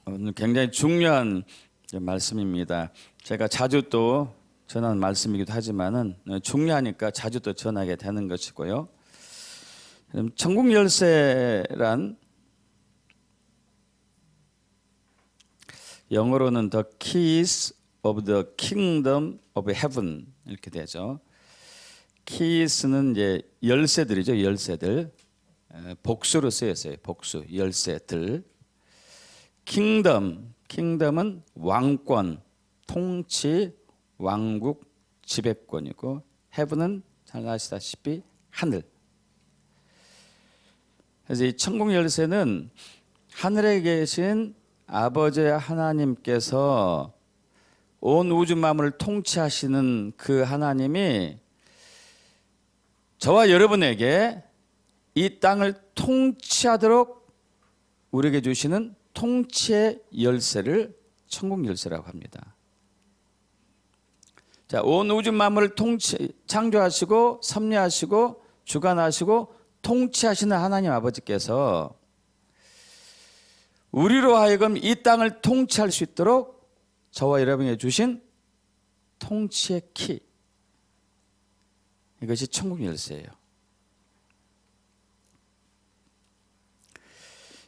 오늘 굉장히 중요한 말씀입니다. 제가 자주 또 전하는 말씀이기도 하지만은 중요하니까 자주 또 전하게 되는 것이고요. 천국 열쇠란 영어로는 The Keys of the Kingdom of Heaven 이렇게 되죠. Keys는 이제 열쇠들이죠. 열쇠들. 복수로 쓰였어요. 복수, 열쇠들. 킹덤은 왕권, 통치, 왕국, 지배권이고 heaven은 잘 아시다시피 하늘. 그래서 이 천국 열쇠는 하늘에 계신 아버지 하나님께서 온 우주 만물을 통치하시는 그 하나님이 저와 여러분에게 이 땅을 통치하도록 우리에게 주시는 통치의 열쇠를 천국 열쇠라고 합니다. 자, 온 우주 만물을 창조하시고 섭리하시고 주관하시고 통치하시는 하나님 아버지께서 우리로 하여금 이 땅을 통치할 수 있도록 저와 여러분에게 주신 통치의 키, 이것이 천국 열쇠예요.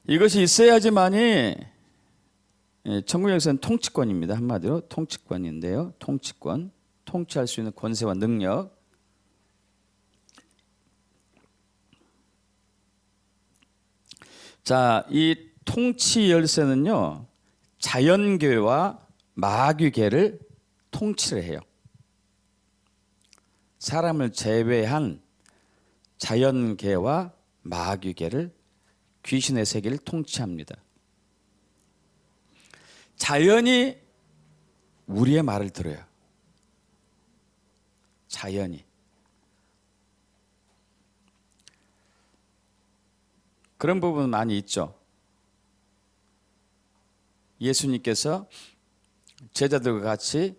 이것이 있어야지만이 천국 열쇠는 통치권입니다. 한마디로 통치권인데요. 통치권, 통치할 수 있는 권세와 능력. 자, 이 통치 열쇠는요, 자연계와 마귀계를 통치를 해요. 사람을 제외한 자연계와 마귀계를, 귀신의 세계를 통치합니다. 자연이 우리의 말을 들어요. 자연이. 그런 부분은 많이 있죠. 예수님께서 제자들과 같이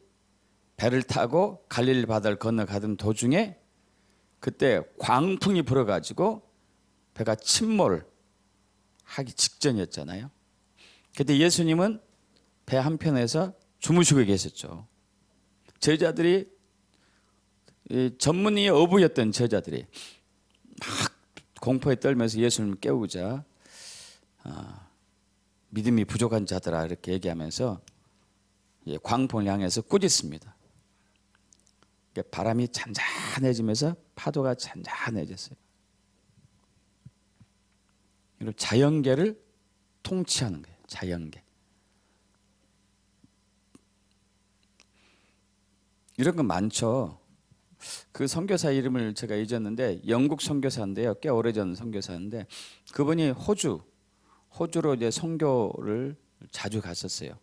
배를 타고 갈릴리 바다를 건너가던 도중에 그때 광풍이 불어가지고 배가 침몰하기 직전이었잖아요. 그때 예수님은 배 한편에서 주무시고 계셨죠. 제자들이, 전문의 어부였던 제자들이 막 공포에 떨면서 예수님을 깨우자 믿음이 부족한 자들아 이렇게 얘기하면서 광풍을 향해서 꾸짖습니다. 바람이 잔잔해지면서 파도가 잔잔해졌어요. 이런 자연계를 통치하는 거예요. 자연계. 이런 거 많죠. 그 선교사 이름을 제가 잊었는데 영국 선교사인데요. 꽤 오래전 선교사인데 그분이 호주로 이제 선교를 자주 갔었어요.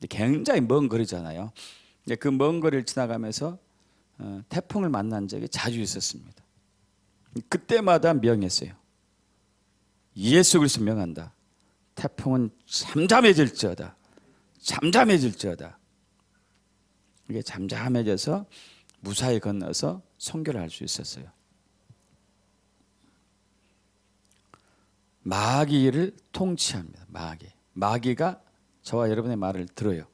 굉장히 먼 거리잖아요. 그 먼 거리를 지나가면서 태풍을 만난 적이 자주 있었습니다. 그때마다 명했어요. 예수 그리스도 명한다. 태풍은 잠잠해질지어다. 잠잠해질지어다. 이게 잠잠해져서 무사히 건너서 선교를 할 수 있었어요. 마귀를 통치합니다. 마귀가 저와 여러분의 말을 들어요.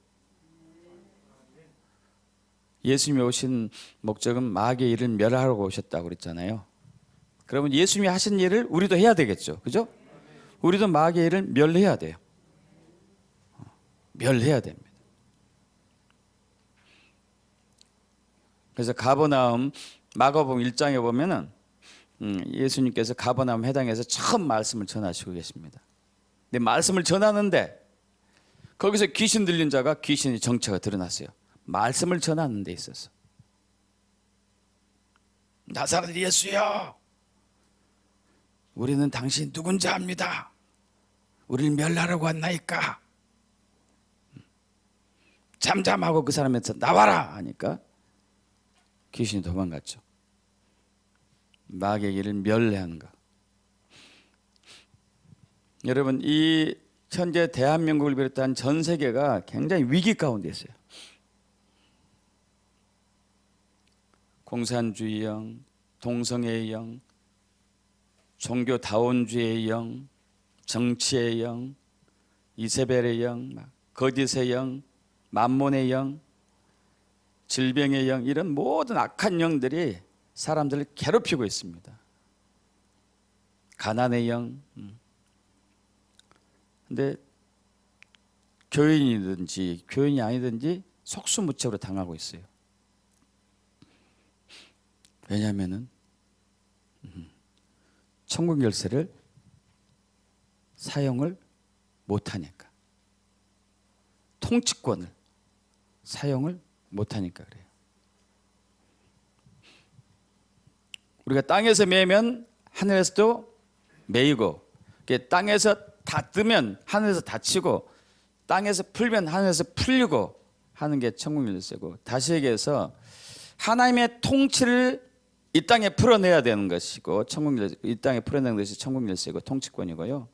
예수님이 오신 목적은 마귀의 일을 멸하러 오셨다고 그랬잖아요. 그러면 예수님이 하신 일을 우리도 해야 되겠죠. 그죠? 우리도 마귀의 일을 멸해야 돼요. 멸해야 됩니다. 그래서 가버나움, 마가복음 1장에 보면은 예수님께서 가버나움 해당에서 처음 말씀을 전하시고 계십니다. 근데 말씀을 전하는데 거기서 귀신 들린 자가 귀신의 정체가 드러났어요. 말씀을 전하는 데 있어서. 나사렛 예수여, 우리는 당신 누군지 압니다. 우리를 멸하려고 왔나이까. 잠잠하고 그 사람에서 나와라 하니까 귀신이 도망갔죠. 마귀의 일을 멸해하는 것. 여러분, 이 현재 대한민국을 비롯한 전 세계가 굉장히 위기 가운데 있어요. 공산주의형, 동성애의 영, 종교다원주의의 영, 정치의 영, 이세벨의 영, 거짓의 영, 만몬의 영, 질병의 영, 이런 모든 악한 영들이 사람들을 괴롭히고 있습니다. 가난의 영. 근데 교인이든지 교인이 아니든지 속수무책으로 당하고 있어요. 왜냐하면은 천국 열쇠를 사용을 못하니까, 통치권을 사용을 못하니까 그래요. 우리가 땅에서 매면 하늘에서도 매이고, 땅에서 닫으면 하늘에서 닫히고, 땅에서 풀면 하늘에서 풀리고 하는 게 천국 열쇠고, 다시 얘기해서 하나님의 통치를 이 땅에 풀어내야 되는 것이고, 천국 열쇠, 이 땅에 풀어내는 것이 천국 열쇠고 통치권이고요.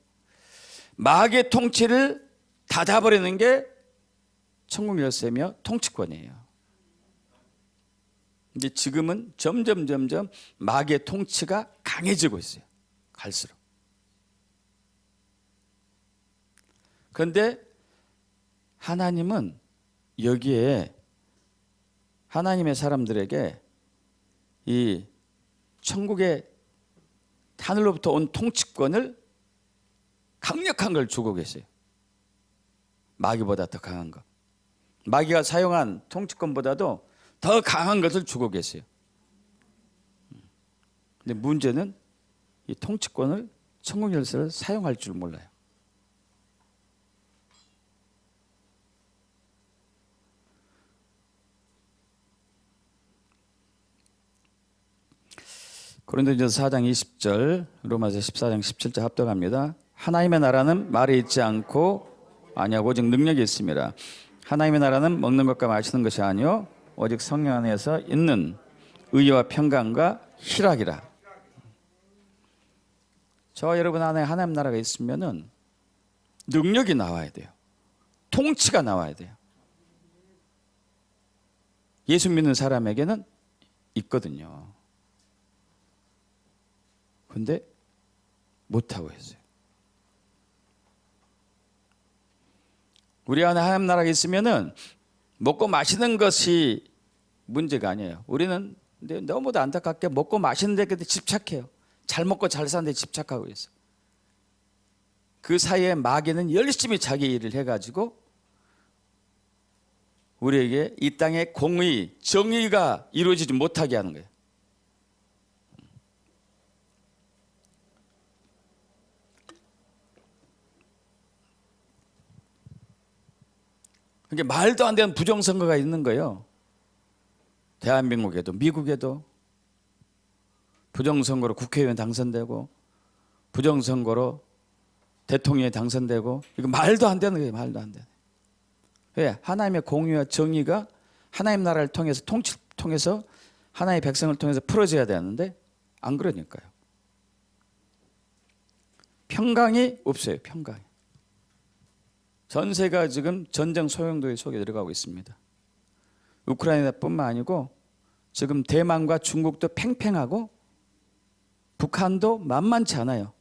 마귀의 통치를 닫아버리는 게 천국 열쇠며 통치권이에요. 근데 지금은 점점 마귀의 통치가 강해지고 있어요. 갈수록. 그런데 하나님은 여기에 하나님의 사람들에게 이 천국의 하늘로부터 온 통치권을 강력한 걸 주고 계세요. 마귀보다 더 강한 것. 마귀가 사용한 통치권보다도 더 강한 것을 주고 계세요. 근데 문제는 이 통치권을, 천국 열쇠를 사용할 줄 몰라요. 고린도전서 4장 20절, 로마서 14장 17절 합독합니다. 하나님의 나라는 말에 있지 않고 아니하고 오직 능력이 있습니다. 하나님의 나라는 먹는 것과 마시는 것이 아니요 오직 성령 안에서 있는 의와 평강과 희락이라. 저와 여러분 안에 하나님 나라가 있으면은 능력이 나와야 돼요. 통치가 나와야 돼요. 예수 믿는 사람에게는 있거든요. 근데 못하고 있어요. 우리 안에 하나님 나라가 있으면은 먹고 마시는 것이 문제가 아니에요. 우리는 너무도 안타깝게 먹고 마시는 데 집착해요. 잘 먹고 잘 사는 데 집착하고 있어요. 그 사이에 마귀는 열심히 자기 일을 해가지고 우리에게 이 땅의 공의, 정의가 이루어지지 못하게 하는 거예요. 그러니까 말도 안 되는 부정선거가 있는 거예요. 대한민국에도 미국에도 부정선거로 국회의원 당선되고 부정선거로 대통령이 당선되고, 이거 말도 안 되는 거예요. 말도 안 되는. 왜? 하나님의 공의와 정의가 하나님 나라를 통해서, 통치를 통해서 하나님의 백성을 통해서 풀어져야 되는데 안 그러니까요. 평강이 없어요. 평강이. 전세가 지금 전쟁 소용돌이 속에 들어가고 있습니다. 우크라이나뿐만 아니고 지금 대만과 중국도 팽팽하고 북한도 만만치 않아요.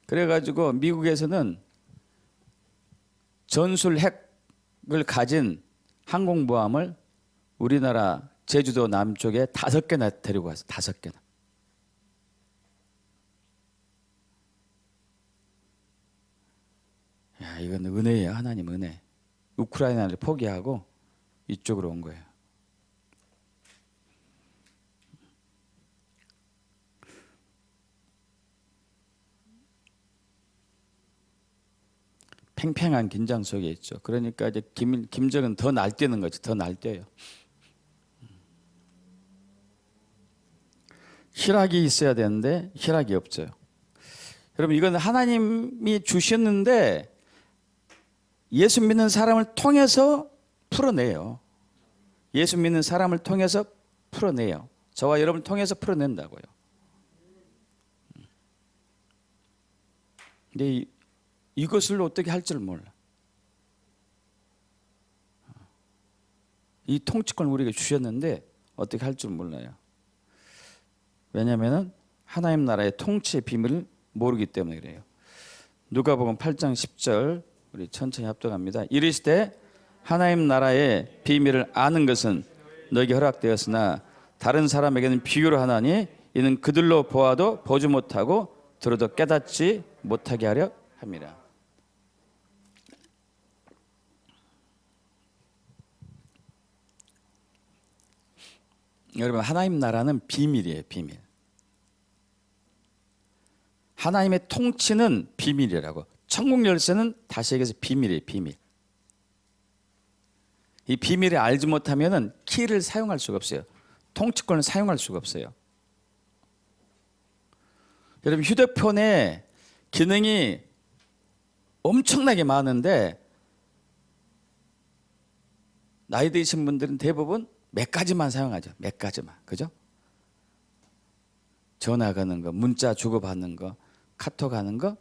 그래가지고 미국에서는 전술 핵을 가진 항공모함을 우리나라 제주도 남쪽에 5개나 데리고 왔어요. 5개나. 야, 이건 은혜예요. 하나님 은혜. 우크라이나를 포기하고 이쪽으로 온 거예요. 팽팽한 긴장 속에 있죠. 그러니까 이제 김정은 더 날뛰는 거지. 더 날뛰어요. 희락이 있어야 되는데 희락이 없어요. 여러분, 이건 하나님이 주셨는데 예수 믿는 사람을 통해서 풀어내요. 예수 믿는 사람을 통해서 풀어내요. 저와 여러분을 통해서 풀어낸다고요. 근데 이것을 어떻게 할 줄 몰라. 이 통치권을 우리에게 주셨는데 어떻게 할 줄 몰라요. 왜냐하면 하나님 나라의 통치의 비밀을 모르기 때문에 그래요. 누가복음 8장 10절 우리 천천히 합독합니다. 이르시되 하나님 나라의 비밀을 아는 것은 너에게 허락되었으나 다른 사람에게는 비유로 하나니 이는 그들로 보아도 보지 못하고 들어도 깨닫지 못하게 하려 함이라. 여러분, 하나님 나라는 비밀이에요. 비밀. 하나님의 통치는 비밀이라고. 천국 열쇠는 다시 얘기해서 비밀이에요. 비밀. 이 비밀을 알지 못하면 키를 사용할 수가 없어요. 통치권을 사용할 수가 없어요. 여러분, 휴대폰에 기능이 엄청나게 많은데 나이 드신 분들은 대부분 몇 가지만 사용하죠. 몇 가지만. 그죠? 전화 거는 거, 문자 주고받는 거, 카톡 하는 거,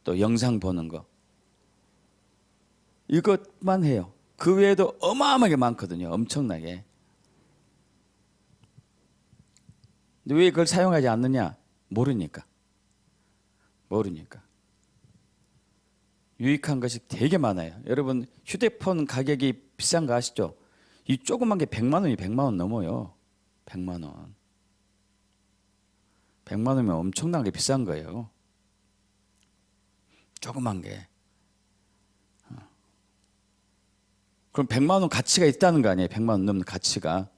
또 영상 보는 거. 이것만 해요. 그 외에도 어마어마하게 많거든요. 엄청나게. 근데 왜 그걸 사용하지 않느냐? 모르니까. 모르니까. 유익한 것이 되게 많아요. 여러분, 휴대폰 가격이 비싼 거 아시죠? 이 조그만 게 100만 원이 100만 원 넘어요. 100만 원. 100만 원이면 엄청나게 비싼 거예요. 조그만 게. 그럼 100만 원 가치가 있다는 거 아니에요? 100만 원 넘는 가치가.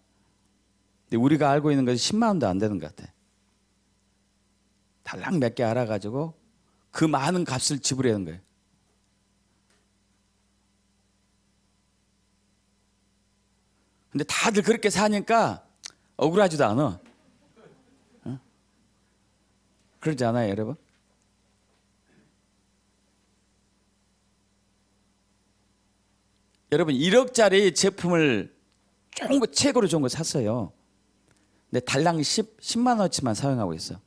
근데 우리가 알고 있는 것이 10만 원도 안 되는 것 같아. 달랑 몇 개 알아가지고 그 많은 값을 지불해야 하는 거예요. 근데 다들 그렇게 사니까 억울하지도 않아. 어? 그러지 않아요, 여러분? 여러분, 1억짜리 제품을 좋은 거, 최고로 좋은 거 샀어요. 근데 달랑 10만 원어치만 사용하고 있어.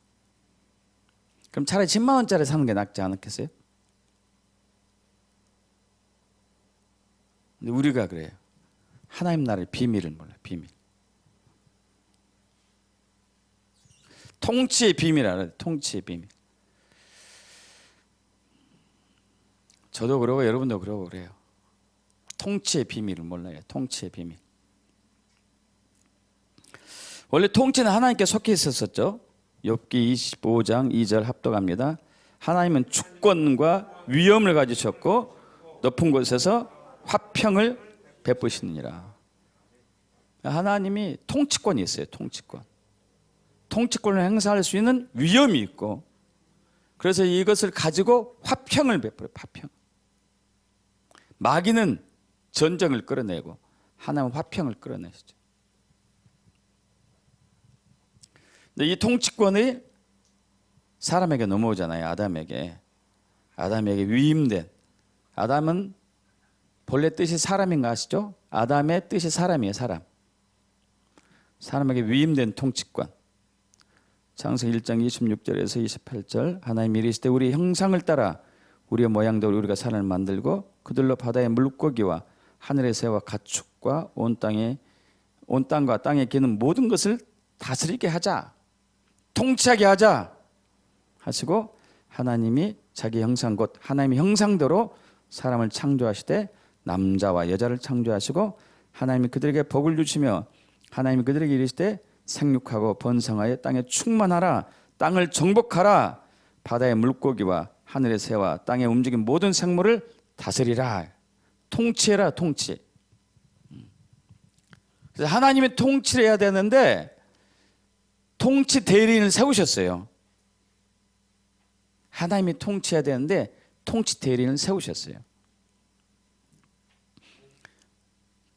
그럼 차라리 10만 원짜리 사는 게 낫지 않겠어요? 근데 우리가 그래요. 하나님 나라의 비밀을 몰라요. 비밀. 통치의 비밀 알아요. 통치의 비밀. 저도 그러고 여러분도 그러고 그래요. 통치의 비밀을 몰라요. 통치의 비밀. 원래 통치는 하나님께 속해 있었었죠. 욥기 25장 2절 합독합니다. 하나님은 주권과 위엄을 가지셨고 높은 곳에서 화평을 베푸시느니라. 하나님이 통치권이 있어요. 통치권. 통치권을 행사할 수 있는 위엄이 있고, 그래서 이것을 가지고 화평을 베풀어요. 화평. 마귀는 전쟁을 끌어내고 하나님은 화평을 끌어내시죠. 근데 이 통치권이 사람에게 넘어오잖아요. 아담에게 위임된. 아담은 본래 뜻이 사람인 거 아시죠? 아담의 뜻이 사람이에요. 사람에게 위임된 통치권. 창세기 1장 26절에서 28절 하나님이 이르시되 우리 형상을 따라 우리의 모양대로 우리가 사람을 만들고 그들로 바다의 물고기와 하늘의 새와 가축과 온 땅과 땅에 기는 모든 것을 다스리게 하자. 통치하게 하자 하시고 하나님이 자기 형상 곧 하나님의 형상대로 사람을 창조하시되 남자와 여자를 창조하시고 하나님이 그들에게 복을 주시며 하나님이 그들에게 이르시되 생육하고 번성하여 땅에 충만하라 땅을 정복하라 바다의 물고기와 하늘의 새와 땅에 움직이는 모든 생물을 다스리라. 통치해라. 통치. 그래서 하나님이 통치를 해야 되는데 통치 대리인을 세우셨어요. 하나님이 통치해야 되는데 통치 대리인을 세우셨어요.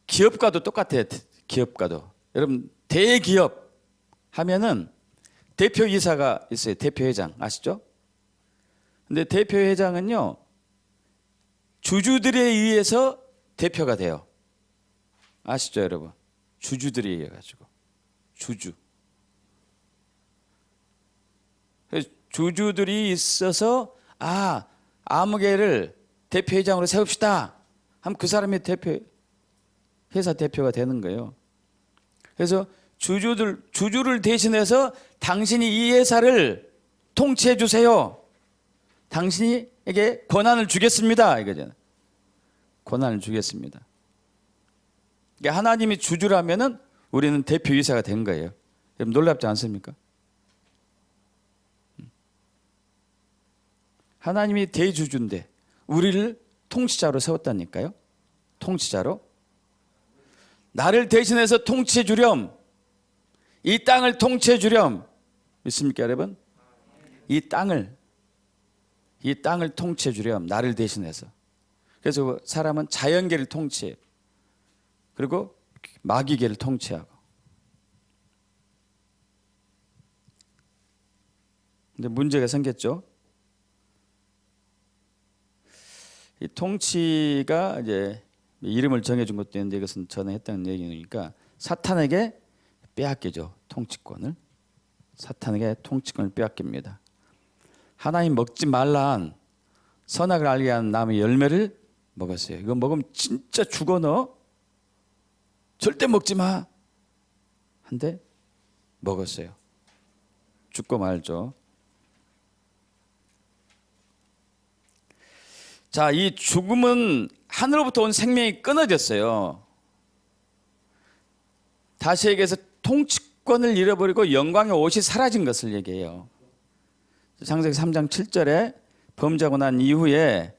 기업가도 똑같아요. 기업가도. 여러분, 대기업 하면은 대표이사가 있어요. 대표회장 아시죠? 근데 대표회장은요, 주주들에 의해서 대표가 돼요. 아시죠, 여러분? 주주들에 의해 가지고. 주주들이 있어서 아무개를 대표회장으로 세웁시다 하면 그 사람이 회사 대표가 되는 거예요. 그래서 주주를 대신해서 당신이 이 회사를 통치해 주세요 당신에게 권한을 주겠습니다 이거잖아요. 권한을 주겠습니다. 그러니까 하나님이 주주라면은 우리는 대표이사가 된 거예요. 여러분 놀랍지 않습니까? 하나님이 대주주인데 우리를 통치자로 세웠다니까요. 통치자로. 나를 대신해서 통치해 주렴. 이 땅을 통치해 주렴. 믿습니까 여러분? 이 땅을 통치해 주렴. 나를 대신해서. 그래서 사람은 자연계를 통치해요. 그리고 마귀계를 통치하고. 근데 문제가 생겼죠. 이 통치가 이제 이름을 정해준 것도 있는데 이것은 전에 했다는 얘기니까 사탄에게 빼앗기죠. 통치권을. 사탄에게 통치권을 빼앗깁니다. 하나님 먹지 말란 선악을 알게 하는 나무의 열매를 먹었어요. 이거 먹으면 진짜 죽어 너. 절대 먹지 마. 한데 먹었어요. 죽고 말죠. 자, 이 죽음은 하늘로부터 온 생명이 끊어졌어요. 다시 얘기해서 통치권을 잃어버리고 영광의 옷이 사라진 것을 얘기해요. 창세기 3장 7절에 범죄하고 난 이후에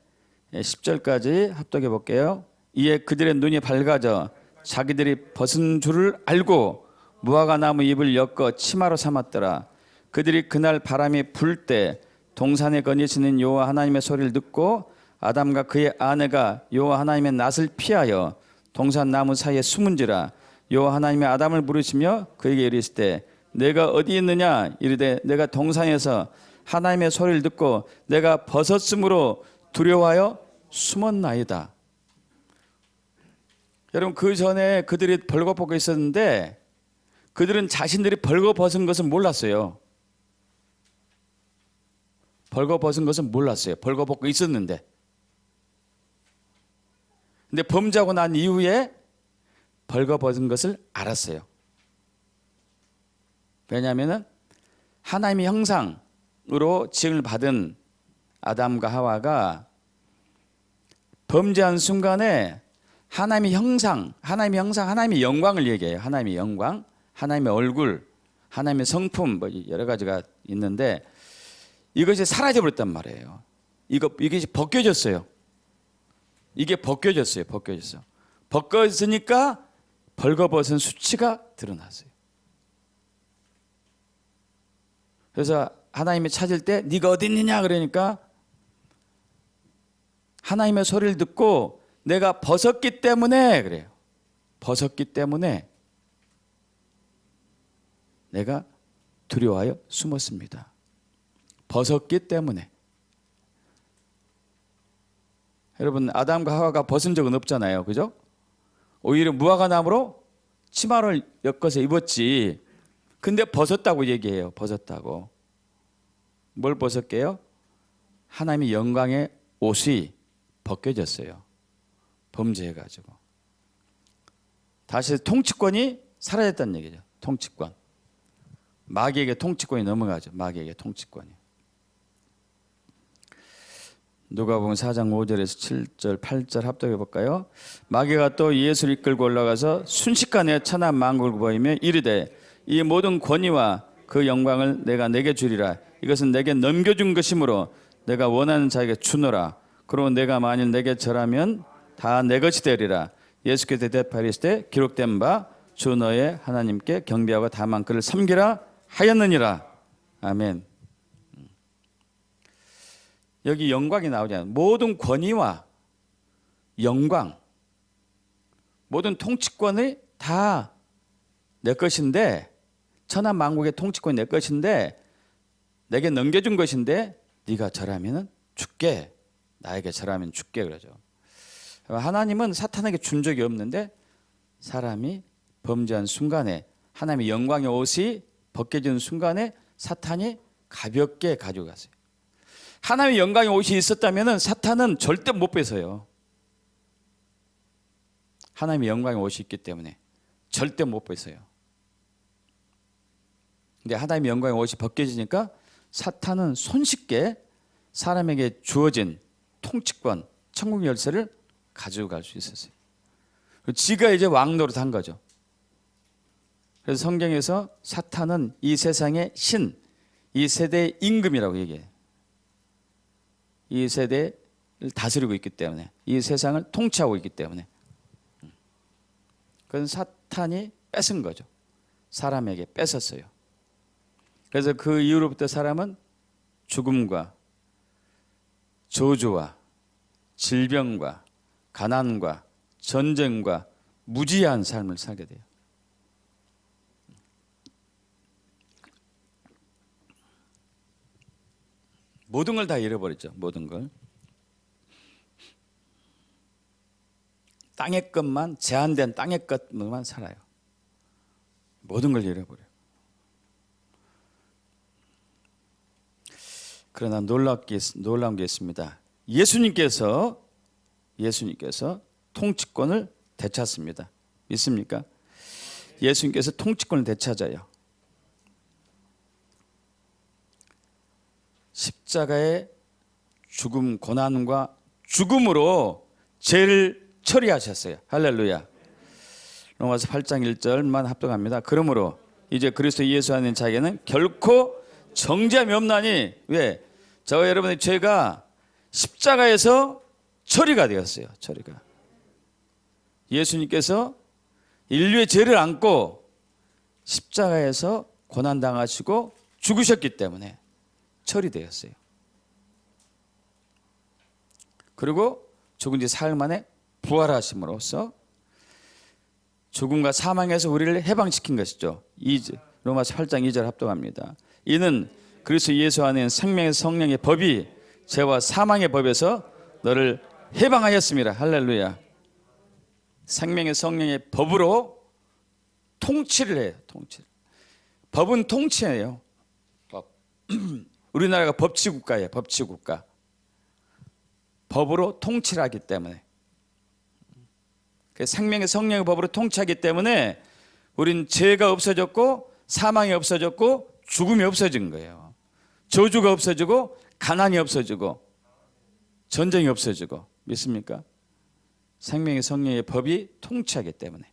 10절까지 합독해 볼게요. 이에 그들의 눈이 밝아져 자기들이 벗은 줄을 알고 무화과 나무 잎을 엮어 치마로 삼았더라. 그들이 그날 바람이 불 때 동산에 거니시는 여호와 하나님의 소리를 듣고 아담과 그의 아내가 여호와 하나님의 낯을 피하여 동산 나무 사이에 숨은지라. 여호와 하나님이 아담을 부르시며 그에게 이르시되 내가 어디 있느냐 이르되 내가 동산에서 하나님의 소리를 듣고 내가 벗었으므로 두려워하여 숨었나이다. 여러분 그 전에 그들이 벌거벗고 있었는데 그들은 자신들이 벌거벗은 것은 몰랐어요. 벌거벗은 것은 몰랐어요. 벌거벗고 있었는데. 근데 범죄하고 난 이후에 벌거벗은 것을 알았어요. 왜냐하면 하나님의 형상으로 지음을 받은 아담과 하와가 범죄한 순간에 하나님의 형상, 하나님의 영광을 얘기해요. 하나님의 영광, 하나님의 얼굴, 하나님의 성품, 뭐 여러 가지가 있는데 이것이 사라져 버렸단 말이에요. 이것이 벗겨졌어요. 이게 벗겨졌어요. 벗겨지니까 벌거벗은 수치가 드러났어요. 그래서 하나님이 찾을 때 네가 어디 있느냐 그러니까 하나님의 소리를 듣고 내가 벗었기 때문에 그래요. 벗었기 때문에 내가 두려워하여 숨었습니다. 벗었기 때문에. 여러분 아담과 하와가 벗은 적은 없잖아요. 그죠? 오히려 무화과 나무로 치마를 엮어서 입었지. 근데 벗었다고 얘기해요. 벗었다고. 뭘 벗었게요? 하나님의 영광의 옷이 벗겨졌어요. 범죄해가지고. 다시 통치권이 사라졌다는 얘기죠. 통치권. 마귀에게 통치권이 넘어가죠. 마귀에게 통치권이. 누가복음 4장 5절에서 7절 8절 합독해 볼까요? 마귀가 또 예수를 이끌고 올라가서 순식간에 천하 만국을 보이며 이르되 이 모든 권위와 그 영광을 내가 내게 주리라. 이것은 내게 넘겨준 것이므로 내가 원하는 자에게 주노라. 그러고 내가 만일 내게 절하면 다 내 것이 되리라. 예수께서 대답하시되 기록된 바 주 너의 하나님께 경배하고 다만 그를 섬기라 하였느니라. 아멘. 여기 영광이 나오잖아요. 모든 권위와 영광, 모든 통치권이 다 내 것인데, 천하 만국의 통치권이 내 것인데 내게 넘겨준 것인데 네가 절하면 죽게, 나에게 절하면 죽게 그러죠. 하나님은 사탄에게 준 적이 없는데 사람이 범죄한 순간에 하나님의 영광의 옷이 벗겨진 순간에 사탄이 가볍게 가져갔어요. 하나님의 영광의 옷이 있었다면 사탄은 절대 못 뺏어요. 하나님의 영광의 옷이 있기 때문에 절대 못 뺏어요. 근데 하나님의 영광의 옷이 벗겨지니까 사탄은 손쉽게 사람에게 주어진 통치권, 천국 열쇠를 가지고 갈 수 있었어요. 지가 이제 왕 노릇한 거죠. 그래서 성경에서 사탄은 이 세상의 신, 이 세대의 임금이라고 얘기해요. 이 세대를 다스리고 있기 때문에, 이 세상을 통치하고 있기 때문에. 그건 사탄이 뺏은 거죠. 사람에게 뺏었어요. 그래서 그 이후로부터 사람은 죽음과 저주와 질병과 가난과 전쟁과 무지한 삶을 살게 돼요. 모든 걸 다 잃어버렸죠. 모든 걸. 땅의 것만, 제한된 땅의 것만 살아요. 모든 걸 잃어버려요. 그러나 놀라운 게 있습니다. 예수님께서 통치권을 되찾습니다. 믿습니까? 예수님께서 통치권을 되찾아요. 십자가의 죽음, 고난과 죽음으로 죄를 처리하셨어요. 할렐루야. 로마서 8장 1절만 합독합니다. 그러므로 이제 그리스도 예수 안에 있는 자에게는 결코 정죄함이 없나니, 왜? 저와 여러분의 죄가 십자가에서 처리가 되었어요. 처리가. 예수님께서 인류의 죄를 안고 십자가에서 고난당하시고 죽으셨기 때문에 처리되었어요. 그리고 죽은 지 사흘 만에 부활하심으로써 죽음과 사망에서 우리를 해방시킨 것이죠. 로마서 8장 2절 합독합니다. 이는 그리스도 예수 안에 있는 생명의 성령의 법이 죄와 사망의 법에서 너를 해방하였습니다. 할렐루야. 생명의 성령의 법으로 통치를 해요. 법은 통치예요. 법. 우리나라가 법치국가예요. 법치국가. 법으로 통치를 하기 때문에, 생명의 성령의 법으로 통치하기 때문에 우린 죄가 없어졌고 사망이 없어졌고 죽음이 없어진 거예요. 저주가 없어지고 가난이 없어지고 전쟁이 없어지고. 믿습니까? 생명의 성령의 법이 통치하기 때문에.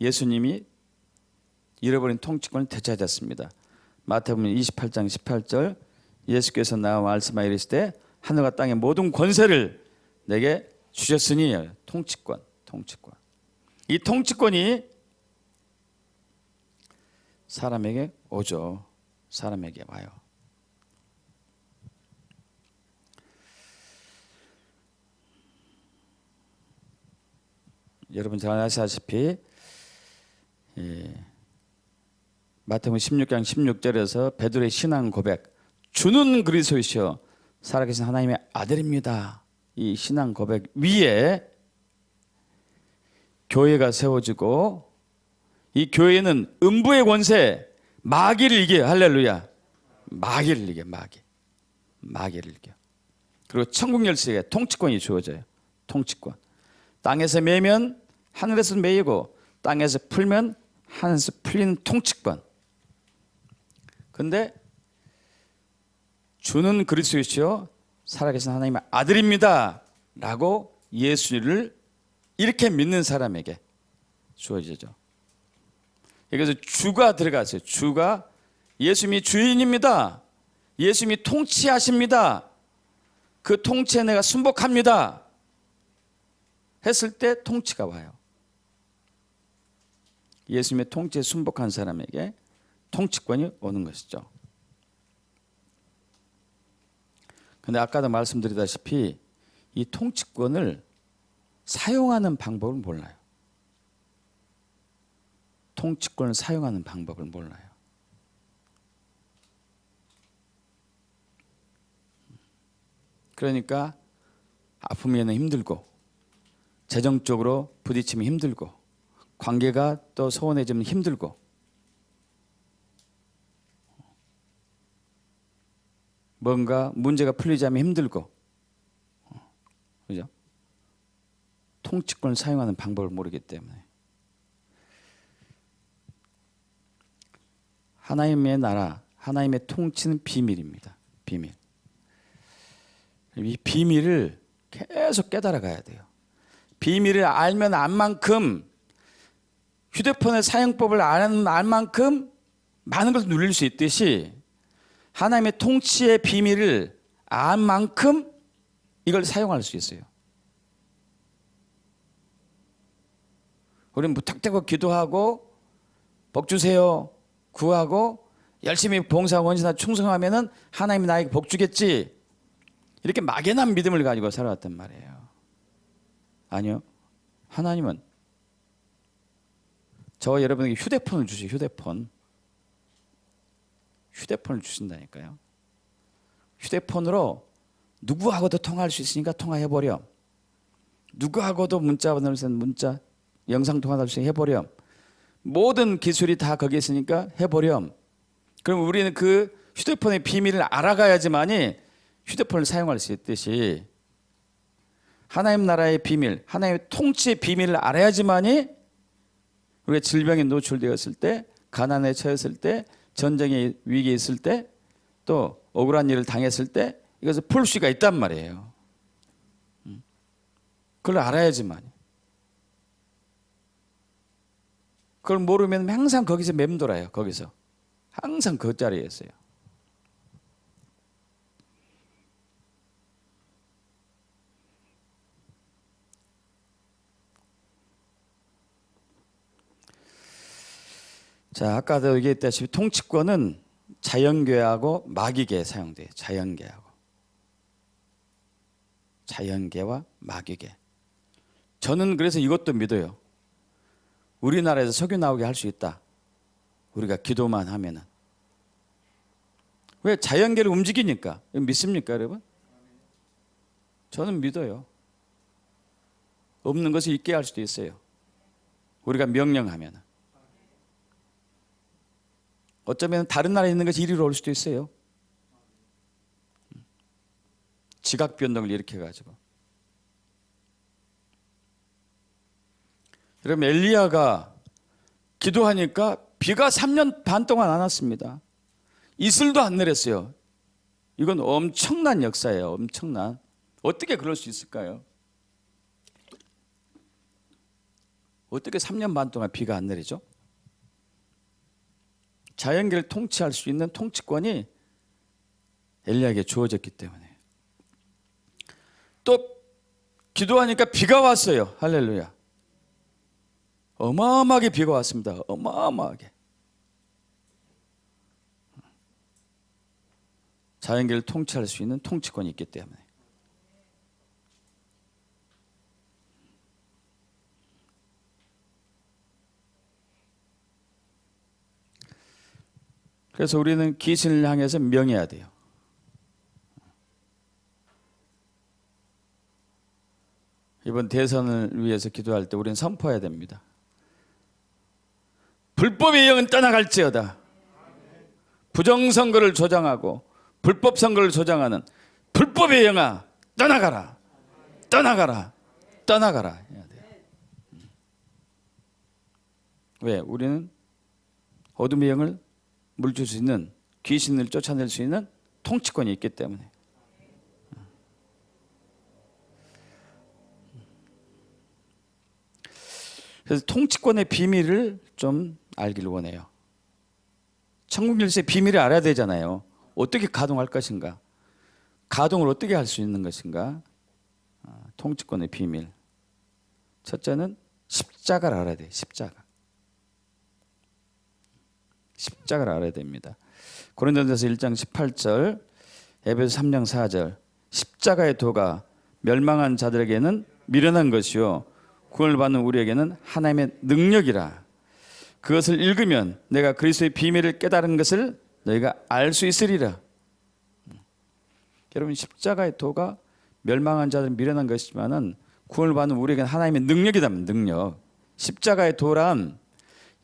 예수님이 잃어버린 통치권을 되찾았습니다. 마태복음 28장 18절, 예수께서 나와 말씀하여 이르시되 하늘과 땅의 모든 권세를 내게 주셨으니. 통치권. 이 통치권이 사람에게 오죠. 사람에게 와요. 여러분 잘 아시다시피 마태복음 16장 16절에서 베드로의 신앙 고백, 주는 그리스도이시여 살아계신 하나님의 아들입니다. 이 신앙 고백 위에 교회가 세워지고, 이 교회는 음부의 권세, 마귀를 이겨요. 할렐루야. 마귀를 이겨요. 마귀를 이겨요. 그리고 천국 열쇠에 통치권이 주어져요. 통치권. 땅에서 매면 하늘에서 매이고, 땅에서 풀면 하늘에서 풀리는 통치권. 근데 주는 그리스도이시여 살아계신 하나님의 아들입니다 라고 예수를 이렇게 믿는 사람에게 주어지죠. 그래서 주가 들어갔어요. 주가, 예수님이 주인입니다. 예수님이 통치하십니다. 그 통치에 내가 순복합니다 했을 때 통치가 와요. 예수님의 통치에 순복한 사람에게 통치권이 오는 것이죠. 근데 아까도 말씀드리다시피 이 통치권을 사용하는 방법을 몰라요. 통치권을 사용하는 방법을 몰라요. 그러니까 아프면 힘들고, 재정적으로 부딪히면 힘들고, 관계가 또 소원해지면 힘들고, 뭔가 문제가 풀리지 않으면 힘들고, 그죠? 통치권을 사용하는 방법을 모르기 때문에. 하나님의 나라, 하나님의 통치는 비밀입니다. 비밀. 이 비밀을 계속 깨달아 가야 돼요. 비밀을 알면 안 만큼, 휴대폰의 사용법을 알 만큼 많은 걸 누릴 수 있듯이 하나님의 통치의 비밀을 안 만큼 이걸 사용할 수 있어요. 우리는 무턱대고 기도하고 복 주세요 구하고 열심히 봉사하고 원신하고 충성하면은 하나님이 나에게 복 주겠지, 이렇게 막연한 믿음을 가지고 살아왔단 말이에요. 아니요, 하나님은 저와 여러분에게 휴대폰을 주세요. 휴대폰을 주신다니까요. 휴대폰으로 누구하고도 통화할 수 있으니까 통화해버려. 누구하고도 문자 보내면서 문자, 영상통화할 수 해버려. 모든 기술이 다 거기에 있으니까 해버려. 그럼 우리는 그 휴대폰의 비밀을 알아가야지만이 휴대폰을 사용할 수 있듯이 하나님 나라의 비밀, 하나님의 통치의 비밀을 알아야지만이 우리가 질병에 노출되었을 때, 가난에 처했을 때, 전쟁의 위기에 있을 때, 또 억울한 일을 당했을 때 이것을 풀 수가 있단 말이에요. 그걸 알아야지만. 그걸 모르면 항상 거기서 맴돌아요. 거기서 항상 그 자리에 있어요. 자, 아까도 얘기했다시피 통치권은 자연계하고 마귀계에 사용돼요. 자연계와 마귀계. 저는 그래서 이것도 믿어요. 우리나라에서 석유 나오게 할 수 있다. 우리가 기도만 하면은. 왜? 자연계를 움직이니까. 믿습니까, 여러분? 저는 믿어요. 없는 것을 있게 할 수도 있어요. 우리가 명령하면은. 어쩌면 다른 나라에 있는 것이 이리로 올 수도 있어요. 지각 변동을 일으켜가지고. 여러분, 엘리야가 기도하니까 비가 3년 반 동안 안 왔습니다. 이슬도 안 내렸어요. 이건 엄청난 역사예요. 엄청난. 어떻게 그럴 수 있을까요? 어떻게 3년 반 동안 비가 안 내리죠? 자연계를 통치할 수 있는 통치권이 엘리야에게 주어졌기 때문에. 또 기도하니까 비가 왔어요. 할렐루야. 어마어마하게 비가 왔습니다. 어마어마하게. 자연계를 통치할 수 있는 통치권이 있기 때문에. 그래서 우리는 귀신을 향해서 명해야 돼요. 이번 대선을 위해서 기도할 때 우리는 선포해야 됩니다. 불법의 영은 떠나갈지어다. 부정선거를 조장하고 불법선거를 조장하는 불법의 영아 떠나가라. 떠나가라. 떠나가라 해야 돼요. 왜? 우리는 어둠의 영을 물줄 수 있는, 귀신을 쫓아낼 수 있는 통치권이 있기 때문에. 그래서 통치권의 비밀을 좀 알기를 원해요. 천국 열쇠의 비밀을 알아야 되잖아요. 어떻게 가동할 것인가, 가동을 어떻게 할 수 있는 것인가. 통치권의 비밀. 첫째는 십자가를 알아야 돼요. 십자가를 알아야 됩니다. 고린도전서 1장 18절, 에베소 3장 4절. 십자가의 도가 멸망한 자들에게는 미련한 것이요 구원을 받는 우리에게는 하나님의 능력이라. 그것을 읽으면 내가 그리스도의 비밀을 깨달은 것을 너희가 알 수 있으리라. 여러분, 십자가의 도가 멸망한 자들은 미련한 것이지만은 구원을 받는 우리에게는 하나님의 능력이다. 능력. 십자가의 도란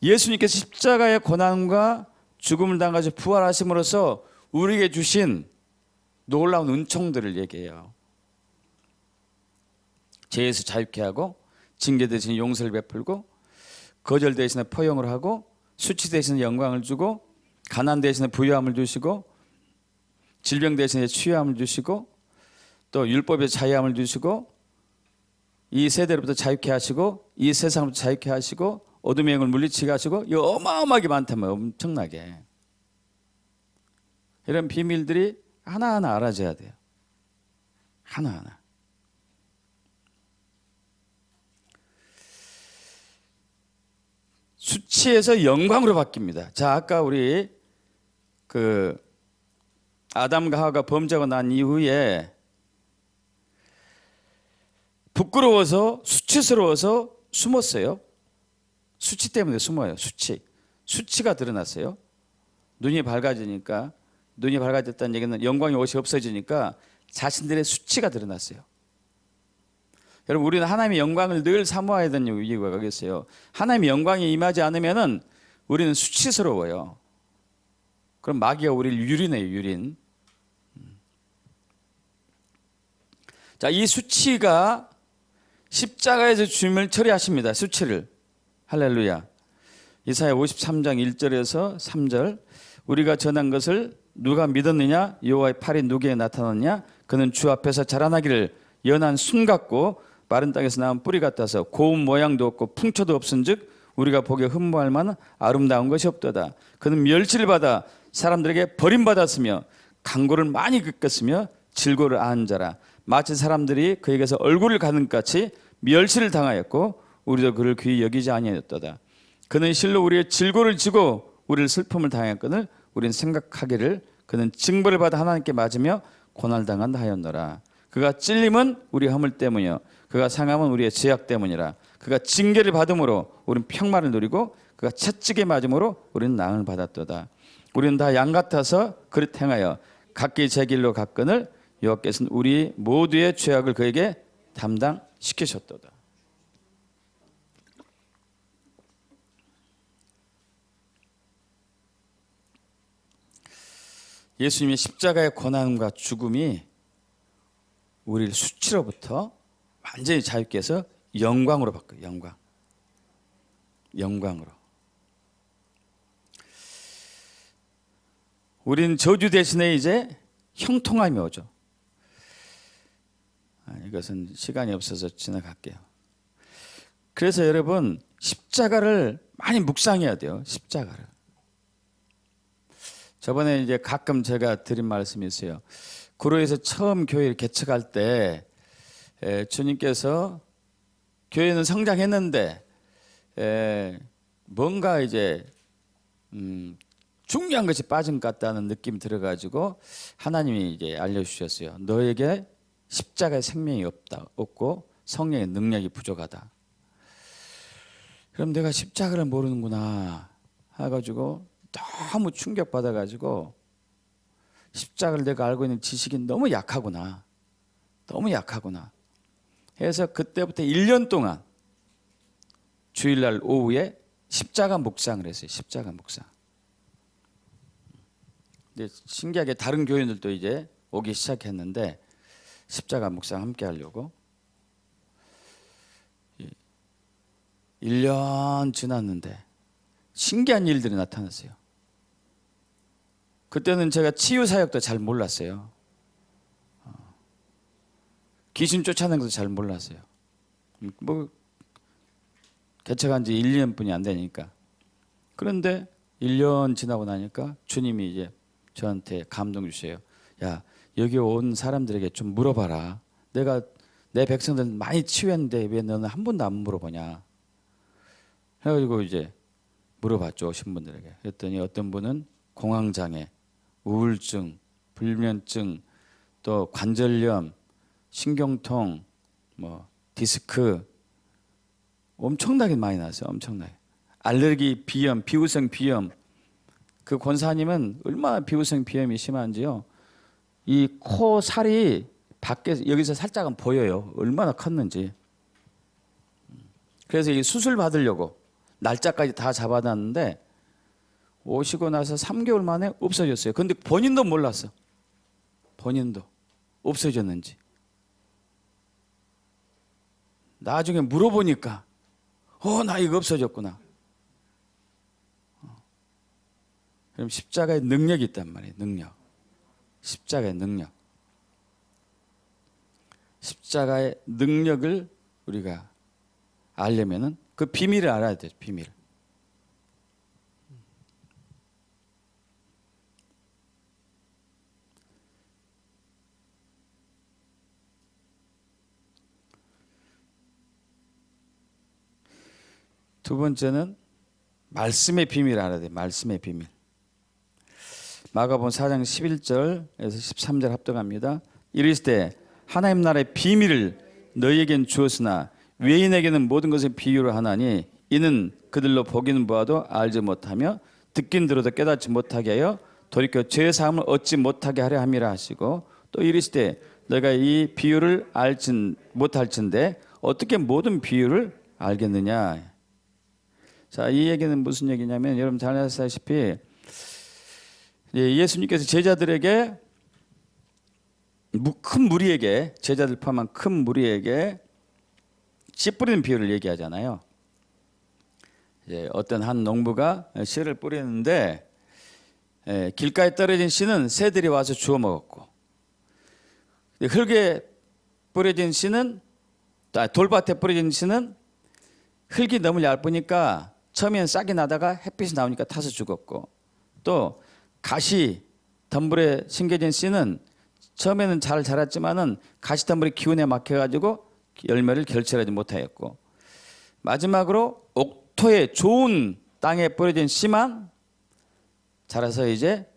예수님께서 십자가의 고난과 죽음을 당하셔 부활하심으로써 우리에게 주신 놀라운 은총들을 얘기해요. 죄에서 자유케 하고, 징계 대신에 용서를 베풀고, 거절 대신에 포용을 하고, 수치 대신에 영광을 주고, 가난 대신에 부유함을 주시고, 질병 대신에 치유함을 주시고 또 율법의 자유함을 주시고 이 세대로부터 자유케 하시고 이 세상부터 자유케 하시고 어둠의 영을 물리치게 하시고 이 어마어마하게 많다면 엄청나게 이런 비밀들이 하나하나 알아져야 돼요. 하나하나. 수치에서 영광으로 바뀝니다. 자, 아까 우리 아담과 하와가 범죄하고 난 이후에 부끄러워서 수치스러워서 숨었어요. 수치 때문에 숨어요. 수치가 드러났어요. 눈이 밝아지니까, 눈이 밝아졌다는 얘기는 영광의 옷이 없어지니까 자신들의 수치가 드러났어요. 여러분, 우리는 하나님의 영광을 늘 사모해야 되는 이유가 거기 있어요. 하나님의 영광이 임하지 않으면 우리는 수치스러워요. 그럼 마귀가 우리를 유린해요. 유린. 자, 이 수치가 십자가에서 주님을 처리하십니다. 수치를. 할렐루야. 이사야 53장 1절에서 3절. 우리가 전한 것을 누가 믿었느냐? 여호와의 팔이 누구에게 나타났느냐? 그는 주 앞에서 자라나기를 연한 순 같고 마른 땅에서 나온 뿌리 같아서 고운 모양도 없고 풍초도 없은즉 우리가 보기에 흠모할 만한 아름다운 것이 없도다. 그는 멸시를 받아 사람들에게 버림받았으며 강고를 많이 겪었으며 질고를 안 자라. 마치 사람들이 그에게서 얼굴을 가는 같이 멸시를 당하였고 우리도 그를 귀히 여기지 아니하였도다. 그는 실로 우리의 질고를 지고 우리를 슬픔을 당했거늘 우리는 생각하기를 그는 징벌을 받아 하나님께 맞으며 고난을 당한다 하였노라. 그가 찔림은 우리 허물 때문이요 그가 상함은 우리의 죄악 때문이라. 그가 징계를 받음으로 우리는 평만을 누리고 그가 채찍에 맞음으로 우리는 나음을 받았도다. 우리는 다 양 같아서 그릇 행하여 각기 제 길로 갔거늘 여호와께서는 우리 모두의 죄악을 그에게 담당시키셨도다. 예수님의 십자가의 고난과 죽음이 우리를 수치로부터 완전히 자유케 해서 영광으로 바꿔요. 영광으로. 우리는 저주 대신에 이제 형통함이 오죠. 이것은 시간이 없어서 지나갈게요. 그래서 여러분 십자가를 많이 묵상해야 돼요. 십자가를. 저번에 이제 가끔 제가 드린 말씀이 있어요. 구로에서 처음 교회를 개척할 때 주님께서 교회는 성장했는데 뭔가 이제 중요한 것이 빠진 것 같다는 느낌이 들어가지고 하나님이 이제 알려주셨어요. 너에게 십자가의 생명이 없고 성령의 능력이 부족하다. 그럼 내가 십자가를 모르는구나 해가지고 너무 충격받아가지고 십자가를 내가 알고 있는 지식이 너무 약하구나 해서 그때부터 1년 동안 주일날 오후에 십자가 묵상을 했어요. 십자가 묵상. 근데 신기하게 다른 교인들도 이제 오기 시작했는데 십자가 묵상 함께 하려고 1년 지났는데 신기한 일들이 나타났어요. 그때는 제가 치유 사역도 잘 몰랐어요. 귀신 쫓아내는 것도 잘 몰랐어요. 뭐 개척한 지 1년뿐이 안 되니까. 그런데 1년 지나고 나니까 주님이 이제 저한테 감동 주세요. 야, 여기 온 사람들에게 좀 물어봐라. 내가 내 백성들 많이 치유했는데 왜 너는 한 번도 안 물어보냐. 해가지고 이제 물어봤죠. 오신 분들에게. 그랬더니 어떤 분은 공황장애, 우울증, 불면증, 또 관절염, 신경통, 뭐 디스크 엄청나게 많이 나왔어요. 엄청나게. 알레르기, 비염, 비후성 비염. 그 권사님은 얼마나 비후성 비염이 심한지요. 이 코 살이 밖에서 여기서 살짝은 보여요. 얼마나 컸는지. 그래서 이 수술 받으려고 날짜까지 다 잡아놨는데 오시고 나서 3개월 만에 없어졌어요. 근데 본인도 몰랐어. 본인도 없어졌는지. 나중에 물어보니까 나 이거 없어졌구나. 그럼 십자가에 능력이 있단 말이에요. 능력. 십자가의 능력. 십자가의 능력을 우리가 알려면은 그 비밀을 알아야 돼요. 비밀. 두 번째는 말씀의 비밀을 알아야 돼요. 말씀의 비밀. 마가복음 4장 11절에서 13절 합독합니다. 이르시되 하나님 나라의 비밀을 너희에겐 주었으나 외인에게는 모든 것을 비유로 하나니 이는 그들로 보기는 보아도 알지 못하며 듣긴 들어도 깨닫지 못하게 하여 돌이켜 죄 사함을 얻지 못하게 하려 함이라 하시고 또 이르시되 너희가 이 비유를 알진 못할진대 어떻게 모든 비유를 알겠느냐. 자, 이 얘기는 무슨 얘기냐면 여러분 잘 아시다시피 예수님께서 제자들에게 큰 무리에게 제자들 포함한 큰 무리에게 씨 뿌리는 비유를 얘기하잖아요. 이제 어떤 한 농부가 씨를 뿌리는데 길가에 떨어진 씨는 새들이 와서 주워 먹었고 흙에 뿌려진 씨는 돌밭에 뿌려진 씨는 흙이 너무 얇으니까 처음에는 싹이 나다가 햇빛이 나오니까 타서 죽었고 또 가시 덤불에 심겨진 씨는 처음에는 잘 자랐지만은 가시 덤불의 기운에 막혀가지고 열매를 결실하지 못하였고 마지막으로 옥토에 좋은 땅에 뿌려진 씨만 자라서 이제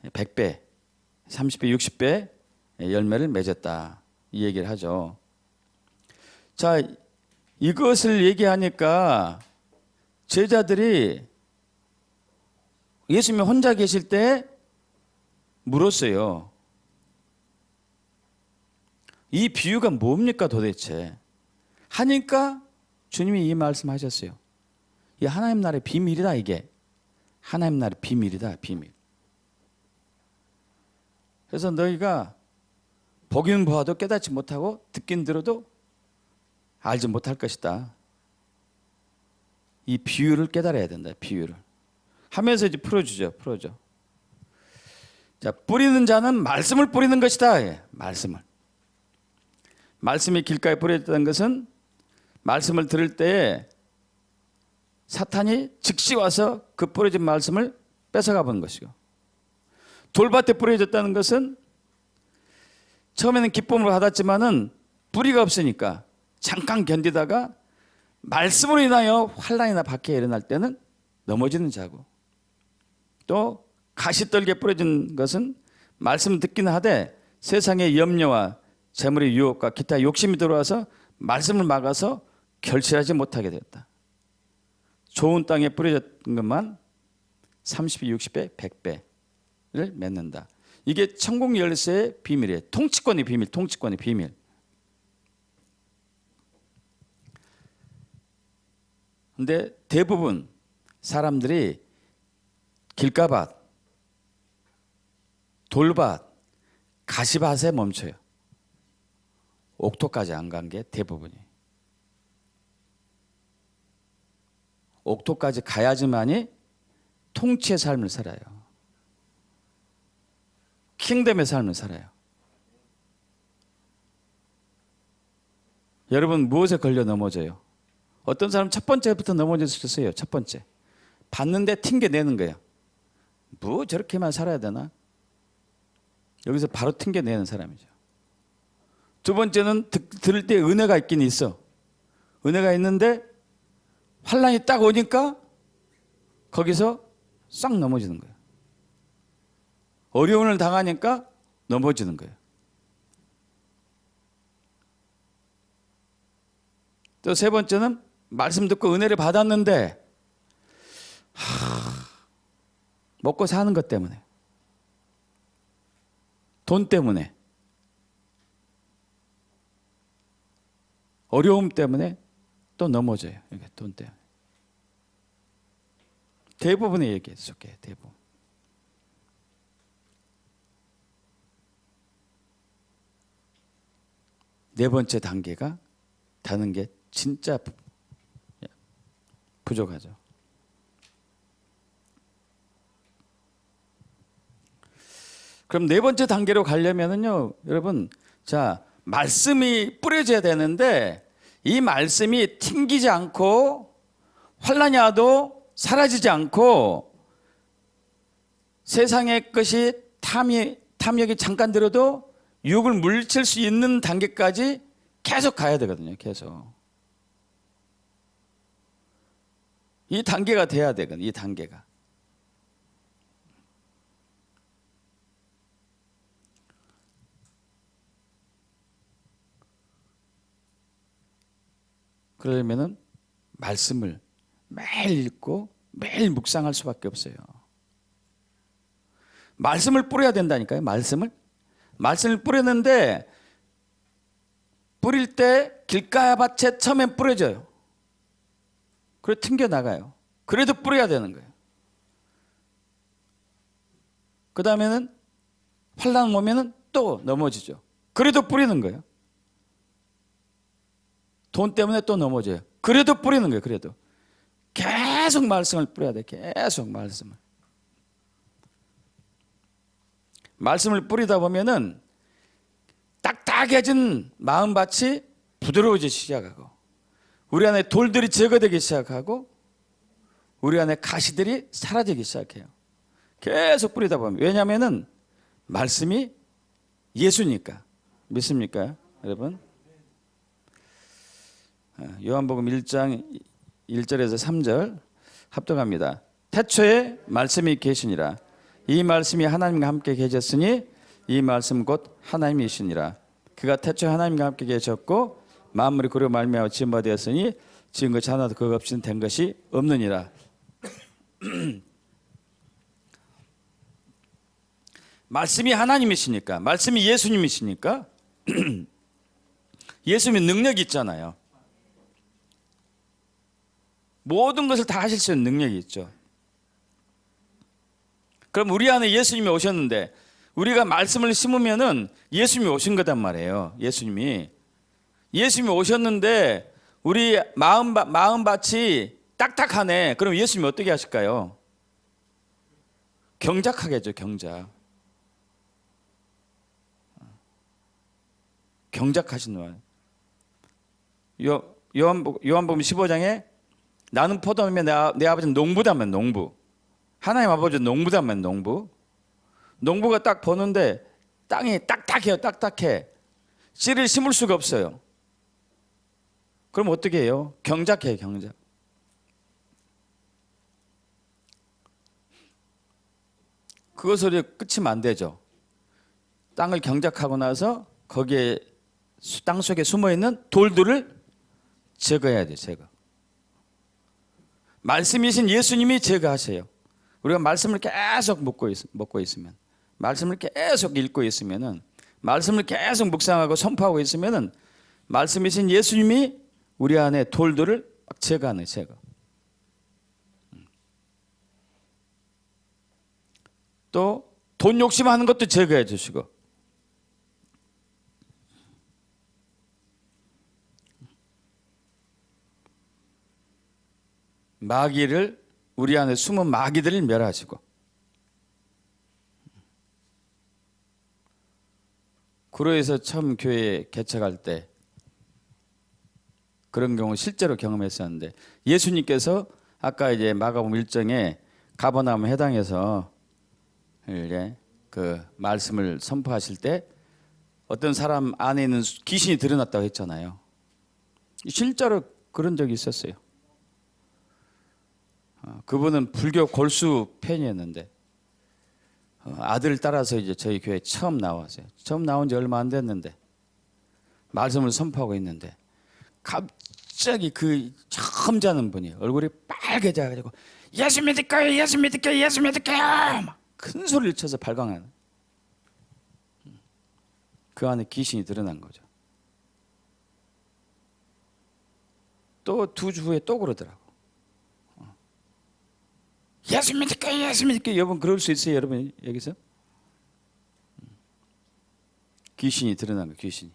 100배, 30배, 60배 열매를 맺었다 이 얘기를 하죠. 자, 이것을 얘기하니까 제자들이 예수님이 혼자 계실 때 물었어요. 이 비유가 뭡니까 도대체? 하니까 주님이 이 말씀하셨어요. 이 하나님 나라의 비밀이다 이게. 하나님 나라의 비밀이다 비밀. 그래서 너희가 보기는 보아도 깨닫지 못하고 듣긴 들어도 알지 못할 것이다. 이 비유를 깨달아야 된다. 비유를. 하면서 이제 풀어주죠. 자, 뿌리는 자는 말씀을 뿌리는 것이다. 예, 말씀을. 말씀이 길가에 뿌려졌다는 것은 말씀을 들을 때에 사탄이 즉시 와서 그 뿌려진 말씀을 뺏어가 보는 것이고 돌밭에 뿌려졌다는 것은 처음에는 기쁨을 받았지만은 뿌리가 없으니까 잠깐 견디다가 말씀으로 인하여 환난이나 박해가 일어날 때는 넘어지는 자고 또 가시떨기에 뿌려진 것은 말씀을 듣기는 하되 세상의 염려와 재물의 유혹과 기타 욕심이 들어와서 말씀을 막아서 결실하지 못하게 되었다. 좋은 땅에 뿌려진 것만 30배, 60배, 100배를 맺는다. 이게 천국 열쇠의 비밀이에요. 통치권의 비밀, 통치권의 비밀. 근데 대부분 사람들이 길가밭, 돌밭, 가시밭에 멈춰요. 옥토까지 안 간 게 대부분이. 옥토까지 가야지만이 통치의 삶을 살아요. 킹덤의 삶을 살아요. 여러분 무엇에 걸려 넘어져요? 어떤 사람 첫 번째부터 넘어질 수 있어요. 첫 번째. 봤는데 튕겨내는 거예요. 뭐 저렇게만 살아야 되나? 여기서 바로 튕겨내는 사람이죠. 두 번째는 들을 때 은혜가 있긴 있어. 은혜가 있는데 환난이 딱 오니까 거기서 싹 넘어지는 거예요. 어려움을 당하니까 넘어지는 거예요. 또 세 번째는 말씀 듣고 은혜를 받았는데 먹고 사는 것 때문에 돈 때문에 어려움 때문에 또 넘어져요. 이게 돈 때문에. 대부분의 얘기에 속해. 대부분. 네 번째 단계가 다는 게 진짜 부족하죠. 그럼 네 번째 단계로 가려면은요, 여러분, 자, 말씀이 뿌려져야 되는데 이 말씀이 튕기지 않고 환난이 와도 사라지지 않고 세상의 것이 탐욕이 잠깐 들어도 유혹을 물리칠 수 있는 단계까지 계속 가야 되거든요. 계속. 이 단계가 돼야 되거든요. 이 단계가. 그러려면은 말씀을 매일 읽고 매일 묵상할 수밖에 없어요. 말씀을 뿌려야 된다니까요. 말씀을 뿌렸는데 뿌릴 때 길가밭에 처음엔 뿌려져요. 그래 튕겨 나가요. 그래도 뿌려야 되는 거예요. 그 다음에는 환난 오면은 또 넘어지죠. 그래도 뿌리는 거예요. 돈 때문에 또 넘어져요. 그래도 뿌리는 거예요. 그래도 계속 말씀을 뿌려야 돼. 계속 말씀을 뿌리다 보면은 딱딱해진 마음밭이 부드러워지기 시작하고 우리 안에 돌들이 제거되기 시작하고 우리 안에 가시들이 사라지기 시작해요. 계속 뿌리다 보면. 왜냐하면은 말씀이 예수니까. 믿습니까 여러분? 요한복음 1장 1절에서 3절 합독합니다. 태초에 말씀이 계시니라. 이 말씀이 하나님과 함께 계셨으니 이 말씀 곧 하나님이시니라. 그가 태초에 하나님과 함께 계셨고 만물이 그로 말미암아 지은 바 되었으니 지은 것이 하나도 그것 없이는 된 것이 없느니라. 말씀이 하나님이시니까, 말씀이 예수님이시니까 예수님의 능력이 있잖아요. 모든 것을 다 하실 수 있는 능력이 있죠. 그럼 우리 안에 예수님이 오셨는데 우리가 말씀을 심으면은 예수님이 오신 거단 말이에요. 예수님이 오셨는데 우리 마음밭이 딱딱하네. 그럼 예수님이 어떻게 하실까요? 경작하게 하죠. 경작하시는 거예요. 요한복음 15장에 나는 포도나무며 내 아버지는 농부다면 농부. 하나님 아버지는 농부다면 농부. 농부가 딱 보는데 땅이 딱딱해요. 딱딱해. 씨를 심을 수가 없어요. 그럼 어떻게 해요? 경작해요. 경작. 그것으로 끝이면 안 되죠. 땅을 경작하고 나서 거기에 땅 속에 숨어있는 돌들을 제거해야 돼요. 제거. 말씀이신 예수님이 제거하세요. 우리가 말씀을 계속 먹고 있으면, 말씀을 계속 읽고 있으면은, 말씀을 계속 묵상하고 선포하고 있으면은 말씀이신 예수님이 우리 안에 돌들을 제거하는 제거. 또 돈 욕심하는 것도 제거해 주시고, 마귀를 우리 안에 숨은 마귀들을 멸하시고, 구로에서 처음 교회 개척할 때 그런 경우 실제로 경험했었는데, 예수님께서 아까 이제 마가복음 1장에 가버나움 해당에서 그 말씀을 선포하실 때 어떤 사람 안에 있는 귀신이 드러났다고 했잖아요. 실제로 그런 적이 있었어요. 그분은 불교 골수 팬이었는데 아들을 따라서 이제 저희 교회에 처음 나왔어요. 처음 나온 지 얼마 안 됐는데 말씀을 선포하고 있는데 갑자기 그 처음 자는 분이 얼굴이 빨개져가지고 예수 믿을까요? 예수 믿을까요? 예수 믿을까요? 막 큰 소리를 쳐서 발광하는, 그 안에 귀신이 드러난 거죠. 또 2주 후에 또 그러더라고. 예수 믿을까요? 예수 믿을까요? 여러분 그럴 수 있어요? 여러분 여기서? 귀신이 드러난 거예요. 귀신이.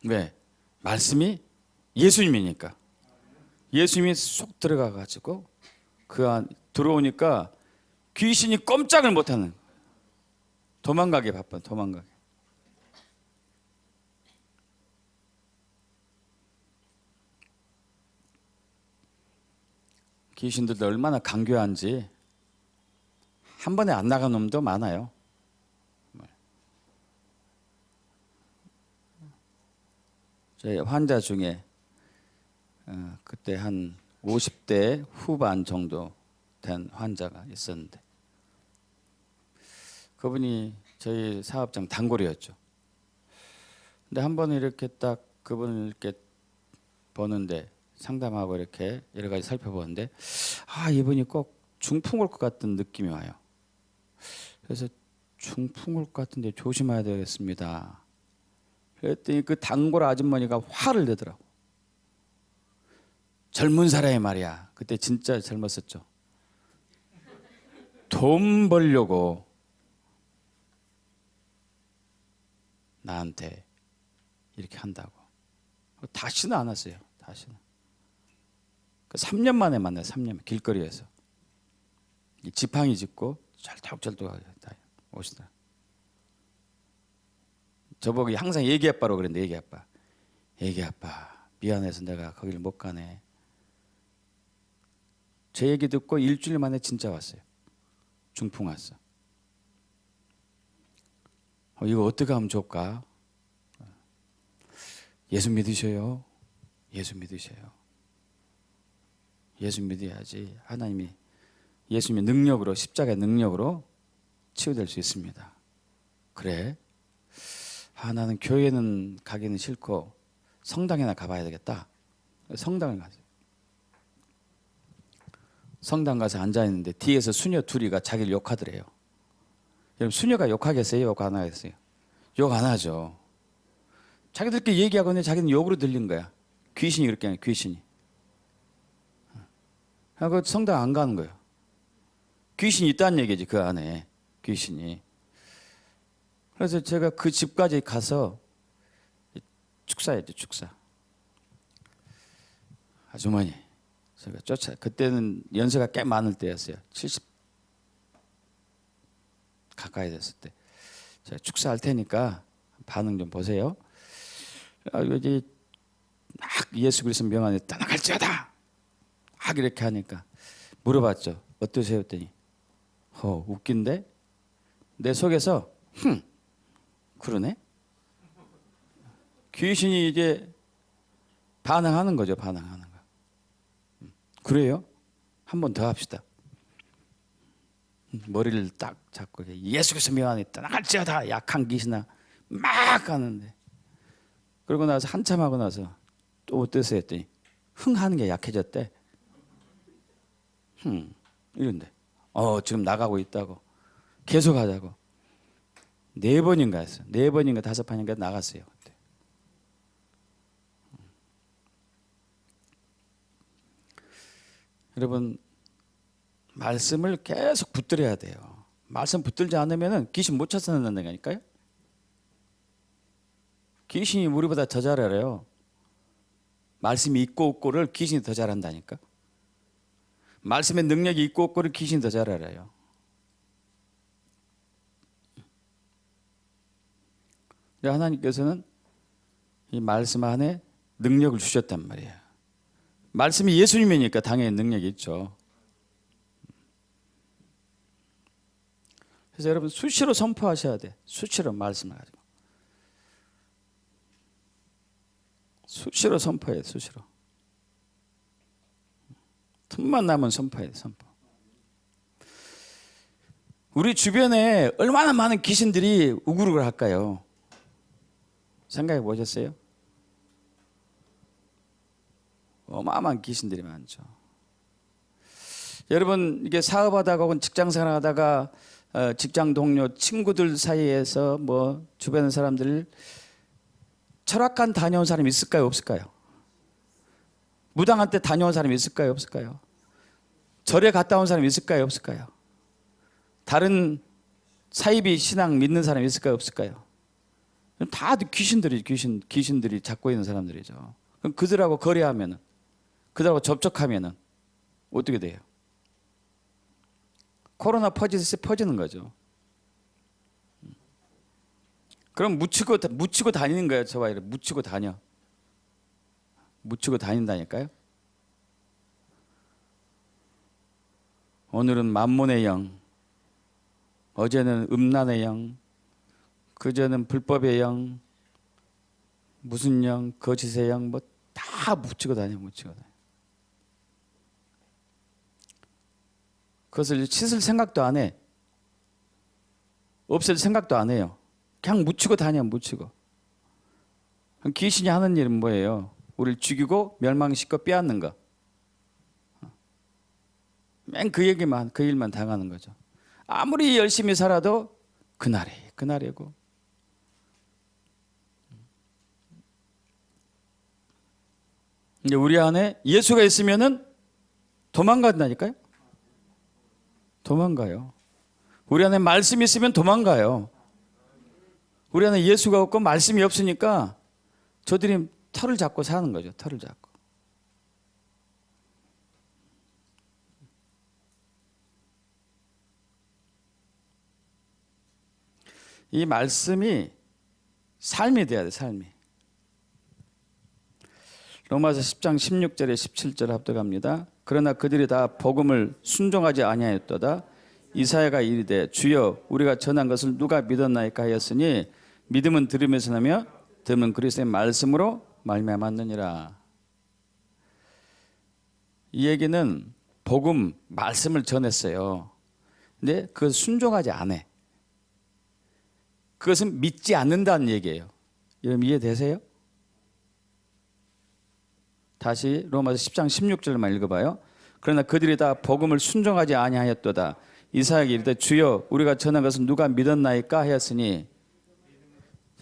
왜? 말씀이 예수님이니까. 예수님이 쏙 들어가 가지고 그 안 들어오니까 귀신이 꼼짝을 못하는, 도망가기 바빠. 도망가기. 귀신들도 얼마나 강교한지 한 번에 안 나간 놈도 많아요. 저희 환자 중에 그때 한 50대 후반 정도 된 환자가 있었는데, 그분이 저희 사업장 단골이었죠. 근데 한 번은 이렇게 딱 그분을 이렇게 보는데, 상담하고 이렇게 여러 가지 살펴보는데, 아, 이분이 꼭 중풍 올 것 같은 느낌이 와요. 그래서 중풍 올 것 같은데 조심해야 되겠습니다. 그랬더니 그 단골 아주머니가 화를 내더라고. 젊은 사람이 말이야. 그때 진짜 젊었었죠. 돈 벌려고 나한테 이렇게 한다고. 다시는 안 왔어요. 다시는. 3년 만에 만나요. 3년 길거리에서. 지팡이 짚고 절뚝절뚝 오시더라. 저보고 항상 얘기 아빠라고 그랬는데, 얘기 아빠. 얘기 아빠, 미안해서 내가 거기를 못 가네. 제 얘기 듣고 일주일 만에 진짜 왔어요. 중풍 왔어. 이거 어떻게 하면 좋을까? 예수 믿으셔요. 예수 믿으셔요. 예수 믿어야지 하나님이 예수님의 능력으로, 십자가의 능력으로 치유될 수 있습니다. 그래? 아, 나는 교회는 가기는 싫고 성당에나 가봐야 되겠다. 성당을 가세요. 성당 가서 앉아있는데 뒤에서 수녀 둘이가 자기를 욕하더래요. 여러분, 수녀가 욕하겠어요? 욕 안 하겠어요? 욕 안 하죠. 자기들끼리 얘기하고 있는데 자기는 욕으로 들린 거야. 귀신이 그렇게 하는, 귀신이. 그 성당 안 가는 거예요. 귀신이 있다는 얘기지, 그 안에. 귀신이. 그래서 제가 그 집까지 가서 축사했죠, 축사. 아주머니, 제가 그때는 연세가 꽤 많을 때였어요. 70 가까이 됐을 때. 제가 축사할 테니까 반응 좀 보세요. 여기 막 예수 그리스도 명안에 떠나갈지어다 막 이렇게 하니까 물어봤죠. 어떠세요? 했더니 웃긴데? 내 속에서 그러네? 귀신이 이제 반항하는 거죠. 반항하는 거. 그래요? 한 번 더 합시다. 머리를 딱 잡고 예수 그리스도 명안에 떠나갈지어다 약한 귀신아 막 하는데, 그러고 나서 한참 하고 나서 또 어떠세요? 했더니 흥하는 게 약해졌대. 이런데 지금 나가고 있다고. 계속 하자고. 4번인가 했어요. 4번인가 5번인가 나갔어요. 그때. 여러분, 말씀을 계속 붙들어야 돼요. 말씀 붙들지 않으면 귀신 못 찾아낸다니까요. 귀신이 우리보다 더 잘 알아요. 말씀이 있고 없고를 귀신이 더 잘한다니까. 말씀의 능력이 있고 없고를 귀신이 더 잘 알아요. 하나님께서는 이 말씀 안에 능력을 주셨단 말이에요. 말씀이 예수님이니까 당연히 능력이 있죠. 그래서 여러분 수시로 선포하셔야 돼. 수시로 말씀을 가지고. 수시로 선포해요. 수시로. 틈만 나면 선포해요. 선포. 우리 주변에 얼마나 많은 귀신들이 우글우글 할까요? 생각해 보셨어요? 어마어마한 귀신들이 많죠. 여러분, 이게 사업하다가 혹은 직장생활하다가 직장 동료, 친구들 사이에서 뭐 주변의 사람들 철학관 다녀온 사람이 있을까요? 없을까요? 무당한 때 다녀온 사람이 있을까요? 없을까요? 절에 갔다 온 사람이 있을까요? 없을까요? 다른 사이비 신앙 믿는 사람이 있을까요? 없을까요? 다 귀신들이 잡고 있는 사람들이죠. 그럼 그들하고 거래하면은, 그들하고 접촉하면은 어떻게 돼요? 코로나 퍼지듯이 퍼지는 거죠. 그럼 묻히고 다니는 거예요. 저와 이렇게 묻히고 다녀. 묻히고 다닌다니까요. 오늘은 만몬의 영, 어제는 음란의 영, 그제는 불법의 영, 무슨 영, 거짓의 영, 뭐 다 묻히고 다녀. 그것을 씻을 생각도 안 해. 없앨 생각도 안 해요. 그냥 묻히고 다녀. 귀신이 하는 일은 뭐예요? 우리를 죽이고 멸망시켜 빼앗는 거. 맨 그 일만 당하는 거죠. 아무리 열심히 살아도 그날이고. 이제 우리 안에 예수가 있으면은 도망간다니까요. 도망가요. 우리 안에 말씀이 있으면 도망가요. 우리 안에 예수가 없고 말씀이 없으니까 저들이 털을 잡고 사는 거죠. 털을 잡고. 이 말씀이 삶이 돼야 돼. 삶이. 로마서 10장 16절에 17절 합독합니다. 그러나 그들이 다 복음을 순종하지 아니하였도다. 이사야가 이르되 주여 우리가 전한 것을 누가 믿었나이까 하였으니 믿음은 들음에서 나며 들음은 그리스도의 말씀으로 말미암았느니라. 이 얘기는 복음 말씀을 전했어요. 근데 그것을 순종하지 않아. 그것은 믿지 않는다는 얘기예요. 여러분 이해되세요? 다시 로마서 10장 16절만 읽어봐요. 그러나 그들이 다 복음을 순종하지 아니하였도다. 이사야가 이르되 주여 우리가 전한 것은 누가 믿었나이까 하였으니.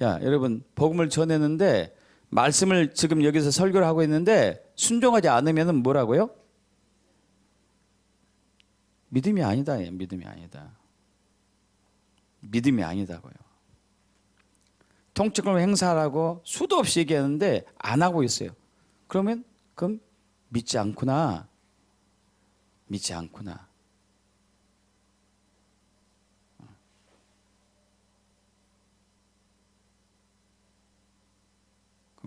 자, 여러분 복음을 전했는데 말씀을 지금 여기서 설교를 하고 있는데 순종하지 않으면 뭐라고요? 믿음이 아니다. 믿음이 아니다고요. 통치권을 행사하라고 수도 없이 얘기하는데 안 하고 있어요. 그럼 믿지 않구나.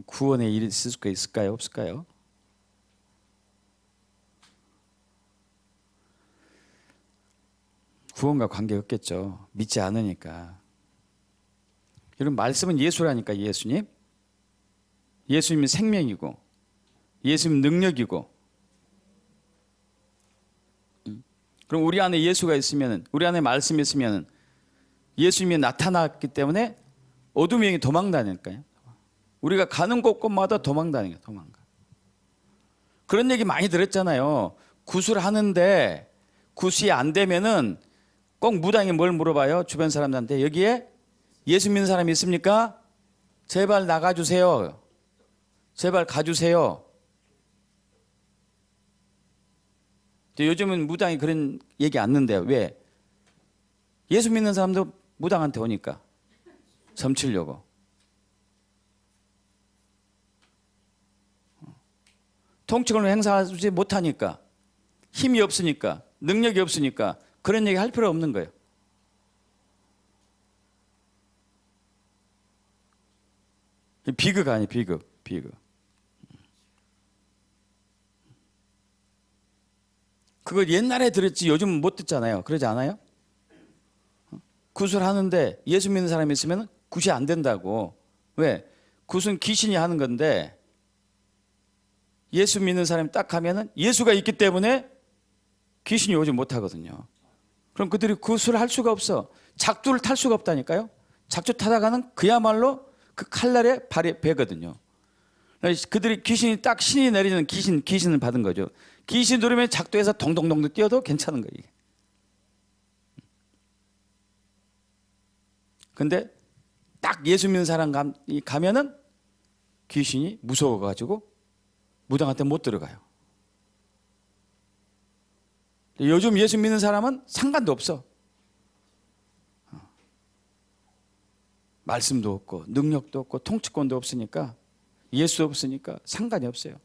구원의 일이 있을 수가 있을까요? 없을까요? 구원과 관계없겠죠. 믿지 않으니까. 여러분 말씀은 예수라니까. 예수님이 생명이고 예수님 능력이고. 그럼 우리 안에 예수가 있으면, 우리 안에 말씀이 있으면 예수님이 나타났기 때문에 어둠의 영이 도망다니까요. 우리가 가는 곳곳마다 도망가. 그런 얘기 많이 들었잖아요. 구술 하는데 구술이 안 되면은 꼭 무당이 뭘 물어봐요? 주변 사람들한테 여기에 예수 믿는 사람이 있습니까? 제발 나가주세요. 제발 가주세요. 요즘은 무당이 그런 얘기 안 는데요. 왜? 예수 믿는 사람도 무당한테 오니까 점치려고. 통치권을 행사하지 못하니까, 힘이 없으니까, 능력이 없으니까 그런 얘기 할 필요 없는 거예요. 비극 아니에요. 비극. 그거 옛날에 들었지 요즘은 못 듣잖아요. 그러지 않아요? 구술하는데 예수 믿는 사람이 있으면 굿이 안 된다고. 왜? 굿은 귀신이 하는 건데 예수 믿는 사람이 딱 하면은 예수가 있기 때문에 귀신이 오지 못하거든요. 그럼 그들이 굿을 할 수가 없어. 작두를 탈 수가 없다니까요. 작두 타다가는 그야말로 그 칼날에 발이 베거든요. 그들이 귀신이 딱 신이 내리는 귀신을 받은 거죠. 귀신 누르면 작두에서 동동동동 뛰어도 괜찮은 거예요. 근데 딱 예수 믿는 사람 가면은 귀신이 무서워가지고 무당한테 못 들어가요. 요즘 예수 믿는 사람은 상관도 없어. 말씀도 없고 능력도 없고 통치권도 없으니까, 예수 없으니까 상관이 없어요.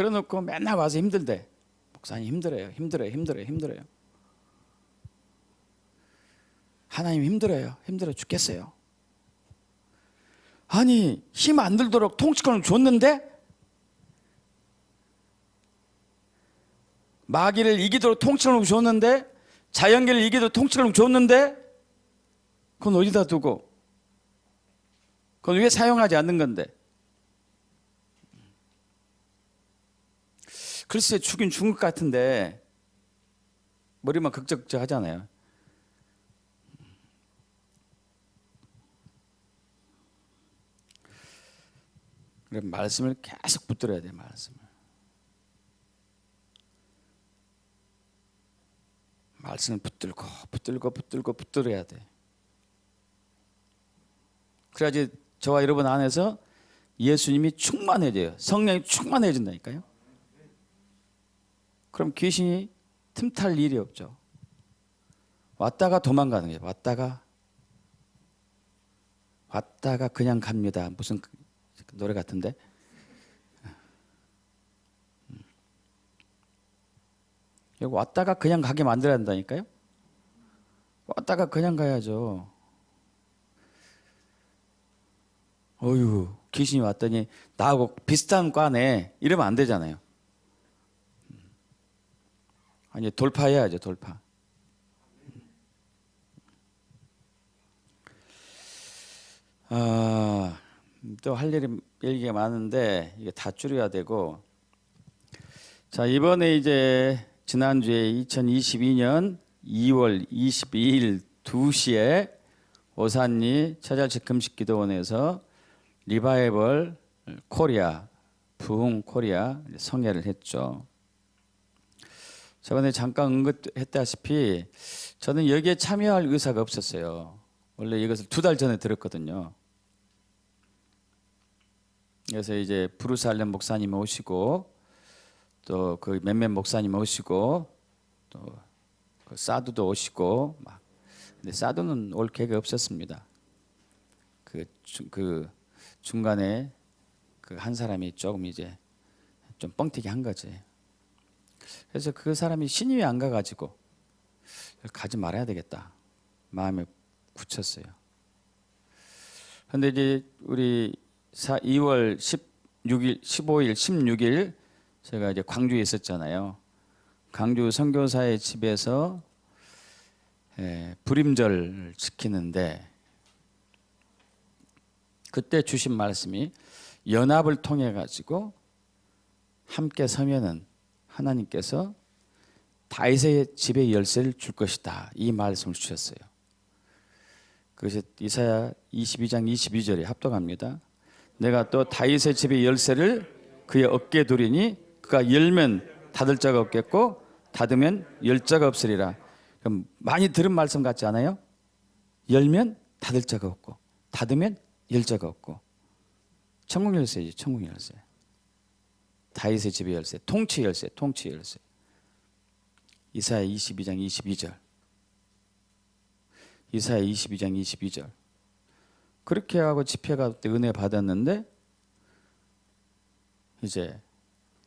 그래놓고 맨날 와서 힘들대. 목사님 힘들어요. 하나님 힘들어 죽겠어요. 아니 힘 안 들도록 통치권을 줬는데 마귀를 이기도록 통치권을 줬는데 자연계를 이기도록 통치권을 줬는데 그건 어디다 두고 그건 왜 사용하지 않는 건데? 글쎄 죽인 죽을 것 같은데 머리만 극적극적 하잖아요. 그래 말씀을 계속 붙들어야 돼. 말씀을 붙들어야 돼. 그래야지 저와 여러분 안에서 예수님이 충만해져요. 성령이 충만해진다니까요. 그럼 귀신이 틈탈 일이 없죠. 왔다가 도망가는 거예요. 왔다가 그냥 갑니다. 무슨 노래 같은데. 여기 왔다가 그냥 가게 만들어야 한다니까요. 왔다가 그냥 가야죠. 어휴 귀신이 왔더니 나하고 비슷한 과네 이러면 안 되잖아요. 아니 돌파해야죠. 돌파. 또 할 얘기가 많은데 이게 다 줄여야 되고, 자 이번에 이제 지난주에 2022년 2월 22일 2시에 오산리 처자식 금식기도원에서 리바이벌 코리아 부흥 코리아 성회를 했죠. 저번에 잠깐 언급했다시피 저는 여기에 참여할 의사가 없었어요. 원래 이것을 2달 전에 들었거든요. 그래서 이제 브루살렘 목사님 오시고 또 그 몇몇 목사님 오시고 또 그 사두도 오시고 막. 근데 사두는 올 계획이 없었습니다. 그 중간에 그 한 사람이 조금 이제 좀 뻥튀기 한 거지. 그래서 그 사람이 신임이 안 가가지고 가지 말아야 되겠다 마음에 굳혔어요. 그런데 이제 우리 2월 16일, 15일, 16일 제가 이제 광주에 있었잖아요. 광주 선교사의 집에서 불임절을 지키는데 그때 주신 말씀이 연합을 통해 가지고 함께 서면은 하나님께서 다윗의 집의 열쇠를 줄 것이다 이 말씀을 주셨어요. 그것이 이사야 22장 22절에 합독합니다. 내가 또 다윗의 집의 열쇠를 그의 어깨에 두리니 그가 열면 닫을 자가 없겠고 닫으면 열 자가 없으리라. 그럼 많이 들은 말씀 같지 않아요? 열면 닫을 자가 없고 닫으면 열 자가 없고. 천국 열쇠지. 천국 열쇠. 다윗의 집의 열쇠, 통치 열쇠. 이사야 22장 22절. 이사야 22장 22절. 그렇게 하고 집회가 때 은혜 받았는데 이제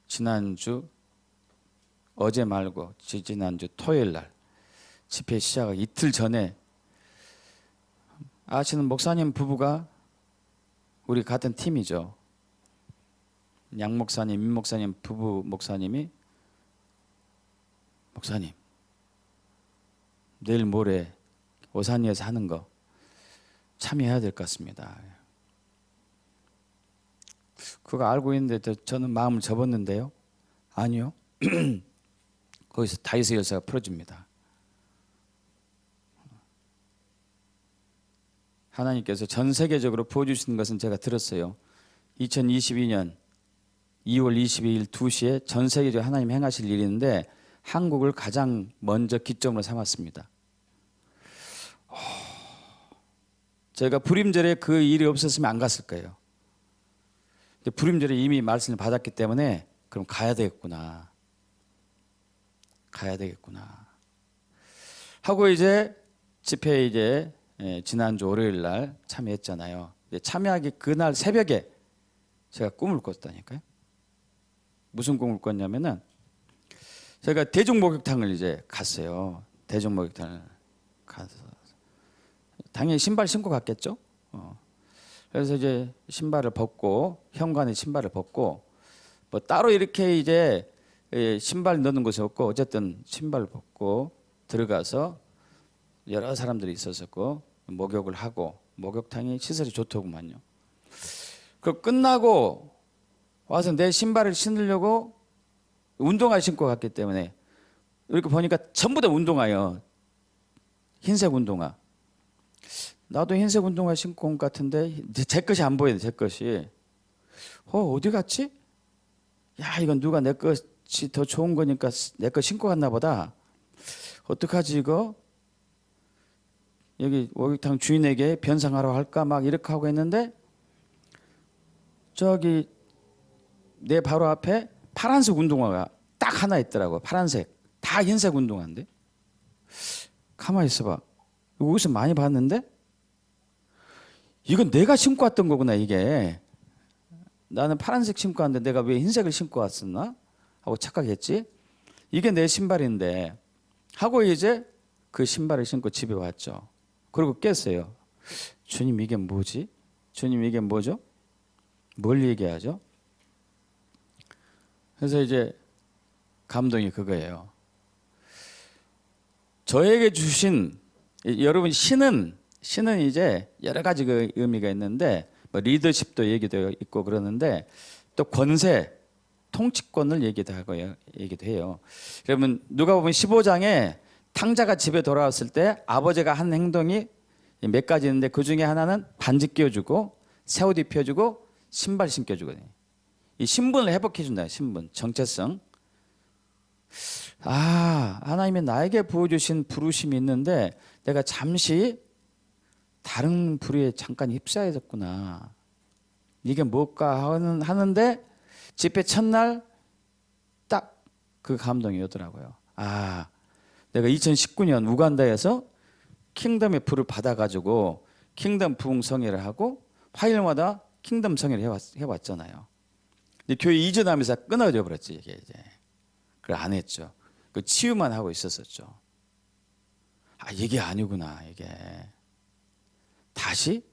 지난주 어제 말고 지난주 토요일 날 집회 시작하기 이틀 전에 아시는 목사님 부부가 우리 같은 팀이죠. 양 목사님, 임 목사님 부부 목사님이 목사님 내일 모레 오산리에서 하는 거 참여해야 될 것 같습니다. 그거 알고 있는데 저는 마음을 접었는데요. 아니요. 거기서 다윗의 열쇠가 풀어집니다. 하나님께서 전 세계적으로 부어주시는 것은 제가 들었어요. 2022년 2월 22일 2시에 전 세계적으로 하나님 행하실 일인데 한국을 가장 먼저 기점으로 삼았습니다. 제가 불임절에 그 일이 없었으면 안 갔을 거예요. 근데 불임절에 이미 말씀을 받았기 때문에 그럼 가야 되겠구나 하고 이제 집회에 이제 지난주 월요일 날 참여했잖아요. 참여하기 그날 새벽에 제가 꿈을 꿨다니까요. 무슨 꿈을 꿨냐면은 제가 대중목욕탕을 이제 갔어요. 대중목욕탕을 가서 당연히 신발 신고 갔겠죠. 그래서 이제 신발을 벗고 현관에 신발을 벗고 뭐 따로 이렇게 이제 신발 넣는 곳이 없고 어쨌든 신발을 벗고 들어가서 여러 사람들이 있었었고 목욕을 하고 목욕탕이 시설이 좋더구만요. 그 끝나고 와서 내 신발을 신으려고 운동화 신고 갔기 때문에 이렇게 보니까 전부 다 운동화예요. 흰색 운동화. 나도 흰색 운동화 신고 온 것 같은데 제 것이 안 보여요. 제 것이. 어디 갔지? 야, 이건 누가 내 것이 더 좋은 거니까 내 거 신고 갔나 보다. 어떡하지 이거? 여기 목욕탕 주인에게 변상하러 할까 막 이렇게 하고 있는데 저기 내 바로 앞에 파란색 운동화가 딱 하나 있더라고. 파란색. 다 흰색 운동화인데. 가만히 있어봐. 이거 어디서 많이 봤는데? 이건 내가 신고 왔던 거구나 이게. 나는 파란색 신고 왔는데 내가 왜 흰색을 신고 왔었나? 하고 착각했지. 이게 내 신발인데 하고 이제 그 신발을 신고 집에 왔죠. 그리고 깼어요. 주님 이게 뭐지? 주님 이게 뭐죠? 뭘 얘기하죠? 그래서 이제 감동이 그거예요. 저에게 주신 여러분 신은 이제 여러 가지 그 의미가 있는데 뭐 리더십도 얘기도 있고 그러는데 또 권세, 통치권을 얘기도 해요. 여러분 누가복음 15장에 탕자가 집에 돌아왔을 때 아버지가 한 행동이 몇 가지 있는데 그 중에 하나는 반지 끼워주고 새 옷 입혀주고 신발 신겨주거든요. 이 신분을 회복해준다. 신분, 정체성. 하나님이 나에게 부어주신 부르심이 있는데 내가 잠시 다른 부류에 잠깐 휩싸여졌구나. 이게 뭘까 하는데 집회 첫날 딱 그 감동이 오더라고요. 내가 2019년 우간다에서 킹덤의 불을 받아가지고 킹덤 부흥 성회를 하고 화요일마다 킹덤 성회를 해왔잖아요. 근데 교회 이전하면서 끊어져 버렸지 이게 이제. 그걸 안 했죠. 그 치유만 하고 있었었죠. 이게 아니구나 이게. 다시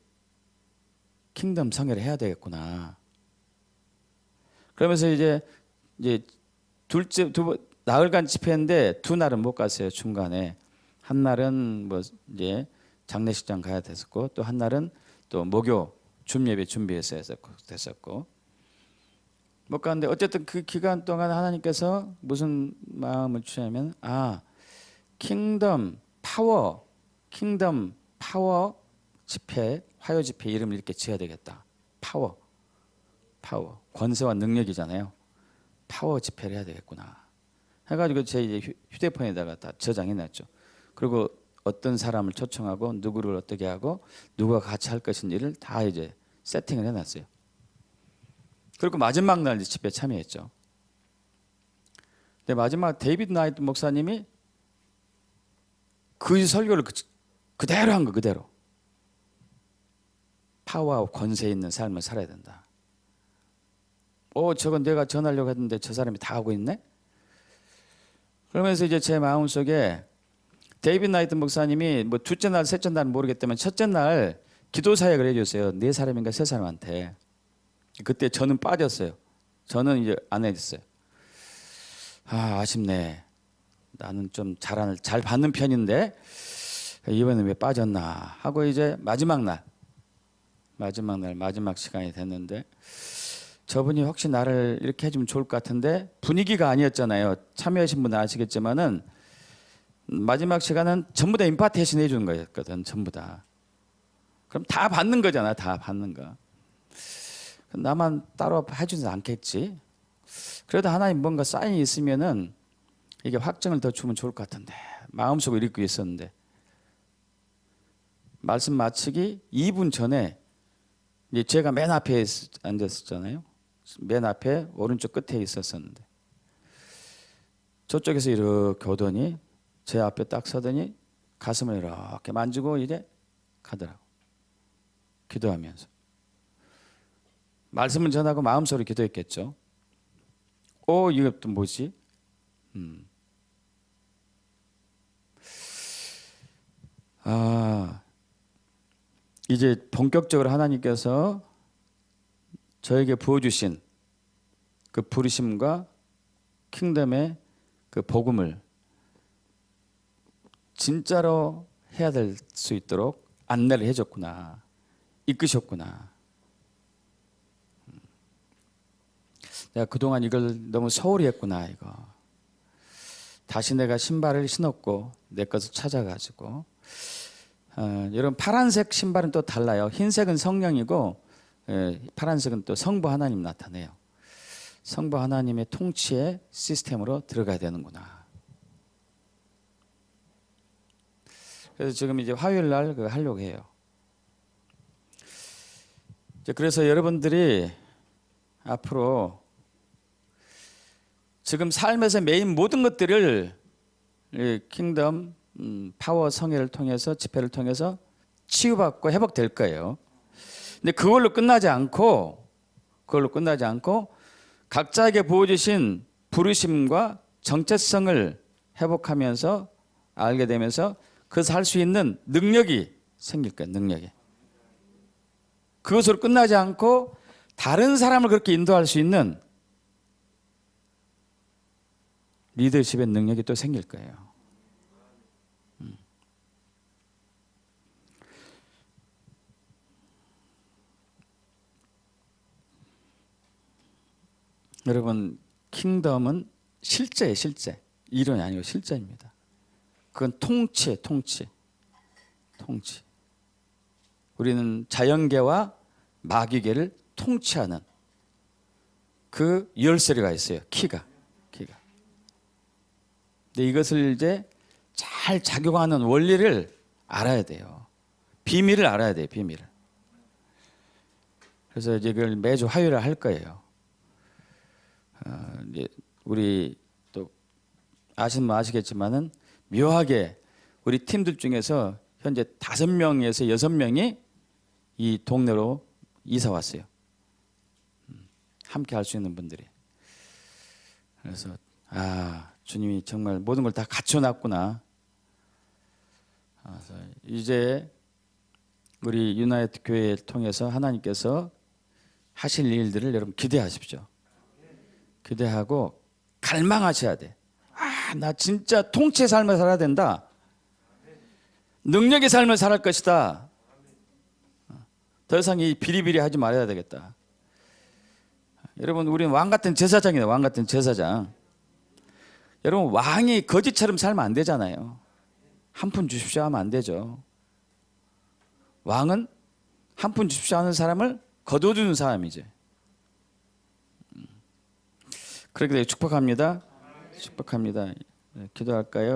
킹덤 성회를 해야 되겠구나. 그러면서 이제 나흘간 집회인데 두 날은 못 갔어요. 중간에 한 날은 뭐 이제 장례식장 가야 됐었고 또 한 날은 또 목요 줌예배 준비해서 됐었고 못 갔는데 어쨌든 그 기간 동안 하나님께서 무슨 마음을 주냐면 킹덤 파워 집회 화요 집회 이름을 이렇게 지어야 되겠다. 파워 권세와 능력이잖아요. 파워 집회를 해야 되겠구나 해가지고 제 이제 휴대폰에다가 다 저장해놨죠. 그리고 어떤 사람을 초청하고 누구를 어떻게 하고 누가 같이 할 것인지를 다 이제 세팅을 해놨어요. 그리고 마지막 날 집회에 참여했죠. 근데 마지막 데이비드 나이트 목사님이 그 설교를 그대로 한 거 그대로. 파워와 권세 있는 삶을 살아야 된다. 저건 내가 전하려고 했는데 저 사람이 다 하고 있네? 그러면서 이제 제 마음속에 데이비드 나이트 목사님이 뭐 둘째 날, 셋째 날은 모르겠지만 첫째 날 기도 사역을 해줬어요. 4사람인가 3사람한테. 그때 저는 빠졌어요. 저는 이제 안 해줬어요. 아쉽네. 나는 좀 잘 받는 편인데 이번에 왜 빠졌나 하고 이제 마지막 시간이 됐는데 저분이 혹시 나를 이렇게 해주면 좋을 것 같은데 분위기가 아니었잖아요. 참여하신 분은 아시겠지만은 마지막 시간은 전부 다 임파테이션 해주는 거였거든. 전부 다. 그럼 다 받는 거잖아. 다 받는 거. 나만 따로 해주지 않겠지. 그래도 하나님 뭔가 사인이 있으면은 이게 확정을 더 주면 좋을 것 같은데 마음속으로 읽고 있었는데 말씀 마치기 2분 전에 이제 제가 맨 앞에 앉았었잖아요. 맨 앞에 오른쪽 끝에 있었었는데 저쪽에서 이렇게 오더니 제 앞에 딱 서더니 가슴을 이렇게 만지고 이래 가더라고. 기도하면서 말씀을 전하고 마음속으로 기도했겠죠. 이것도 뭐지? 이제 본격적으로 하나님께서 저에게 부어주신 그 부르심과 킹덤의 그 복음을 진짜로 해야 될 수 있도록 안내를 해줬구나, 이끄셨구나. 내가 그동안 이걸 너무 소홀히 했구나. 이거 다시 내가 신발을 신었고 내 것을 찾아가지고, 여러분 파란색 신발은 또 달라요. 흰색은 성령이고 파란색은 또 성부 하나님 나타내요. 성부 하나님의 통치의 시스템으로 들어가야 되는구나. 그래서 지금 이제 화요일 날 그거 하려고 해요. 그래서 여러분들이 앞으로 지금 삶에서 메인 모든 것들을 킹덤 파워 성회를 통해서, 집회를 통해서 치유받고 회복될 거예요. 근데 그걸로 끝나지 않고 각자에게 부어주신 부르심과 정체성을 회복하면서 알게 되면서 그것을 할 수 있는 능력이 생길 거예요. 능력이. 그것으로 끝나지 않고 다른 사람을 그렇게 인도할 수 있는 리더십의 능력이 또 생길 거예요. 여러분, 킹덤은 실제예요. 실제. 이론이 아니고 실제입니다. 그건 통치예요. 통치. 우리는 자연계와 마귀계를 통치하는 그 열쇠가 있어요. 키가. 근데 이것을 이제 잘 작용하는 원리를 알아야 돼요. 비밀을 알아야 돼요. 비밀을. 그래서 이제 그걸 매주 화요일에 할 거예요. 이제 우리 또 아시는 분 아시겠지만은 묘하게 우리 팀들 중에서 현재 5명에서 6명이 이 동네로 이사 왔어요. 함께 할 수 있는 분들이. 그래서 주님이 정말 모든 걸 다 갖춰놨구나. 그래서 이제 우리 유나이트 교회를 통해서 하나님께서 하실 일들을 여러분 기대하십시오. 기대하고 갈망하셔야 돼. 나 진짜 통치의 삶을 살아야 된다. 능력의 삶을 살 것이다. 더 이상 이 비리비리 하지 말아야 되겠다. 여러분, 우리는 왕 같은 제사장이다. 왕 같은 제사장. 여러분, 왕이 거지처럼 살면 안 되잖아요. 한 푼 주십시오 하면 안 되죠. 왕은 한 푼 주십시오 하는 사람을 거둬주는 사람이지. 그렇게 되게 축복합니다. 축복합니다. 기도할까요?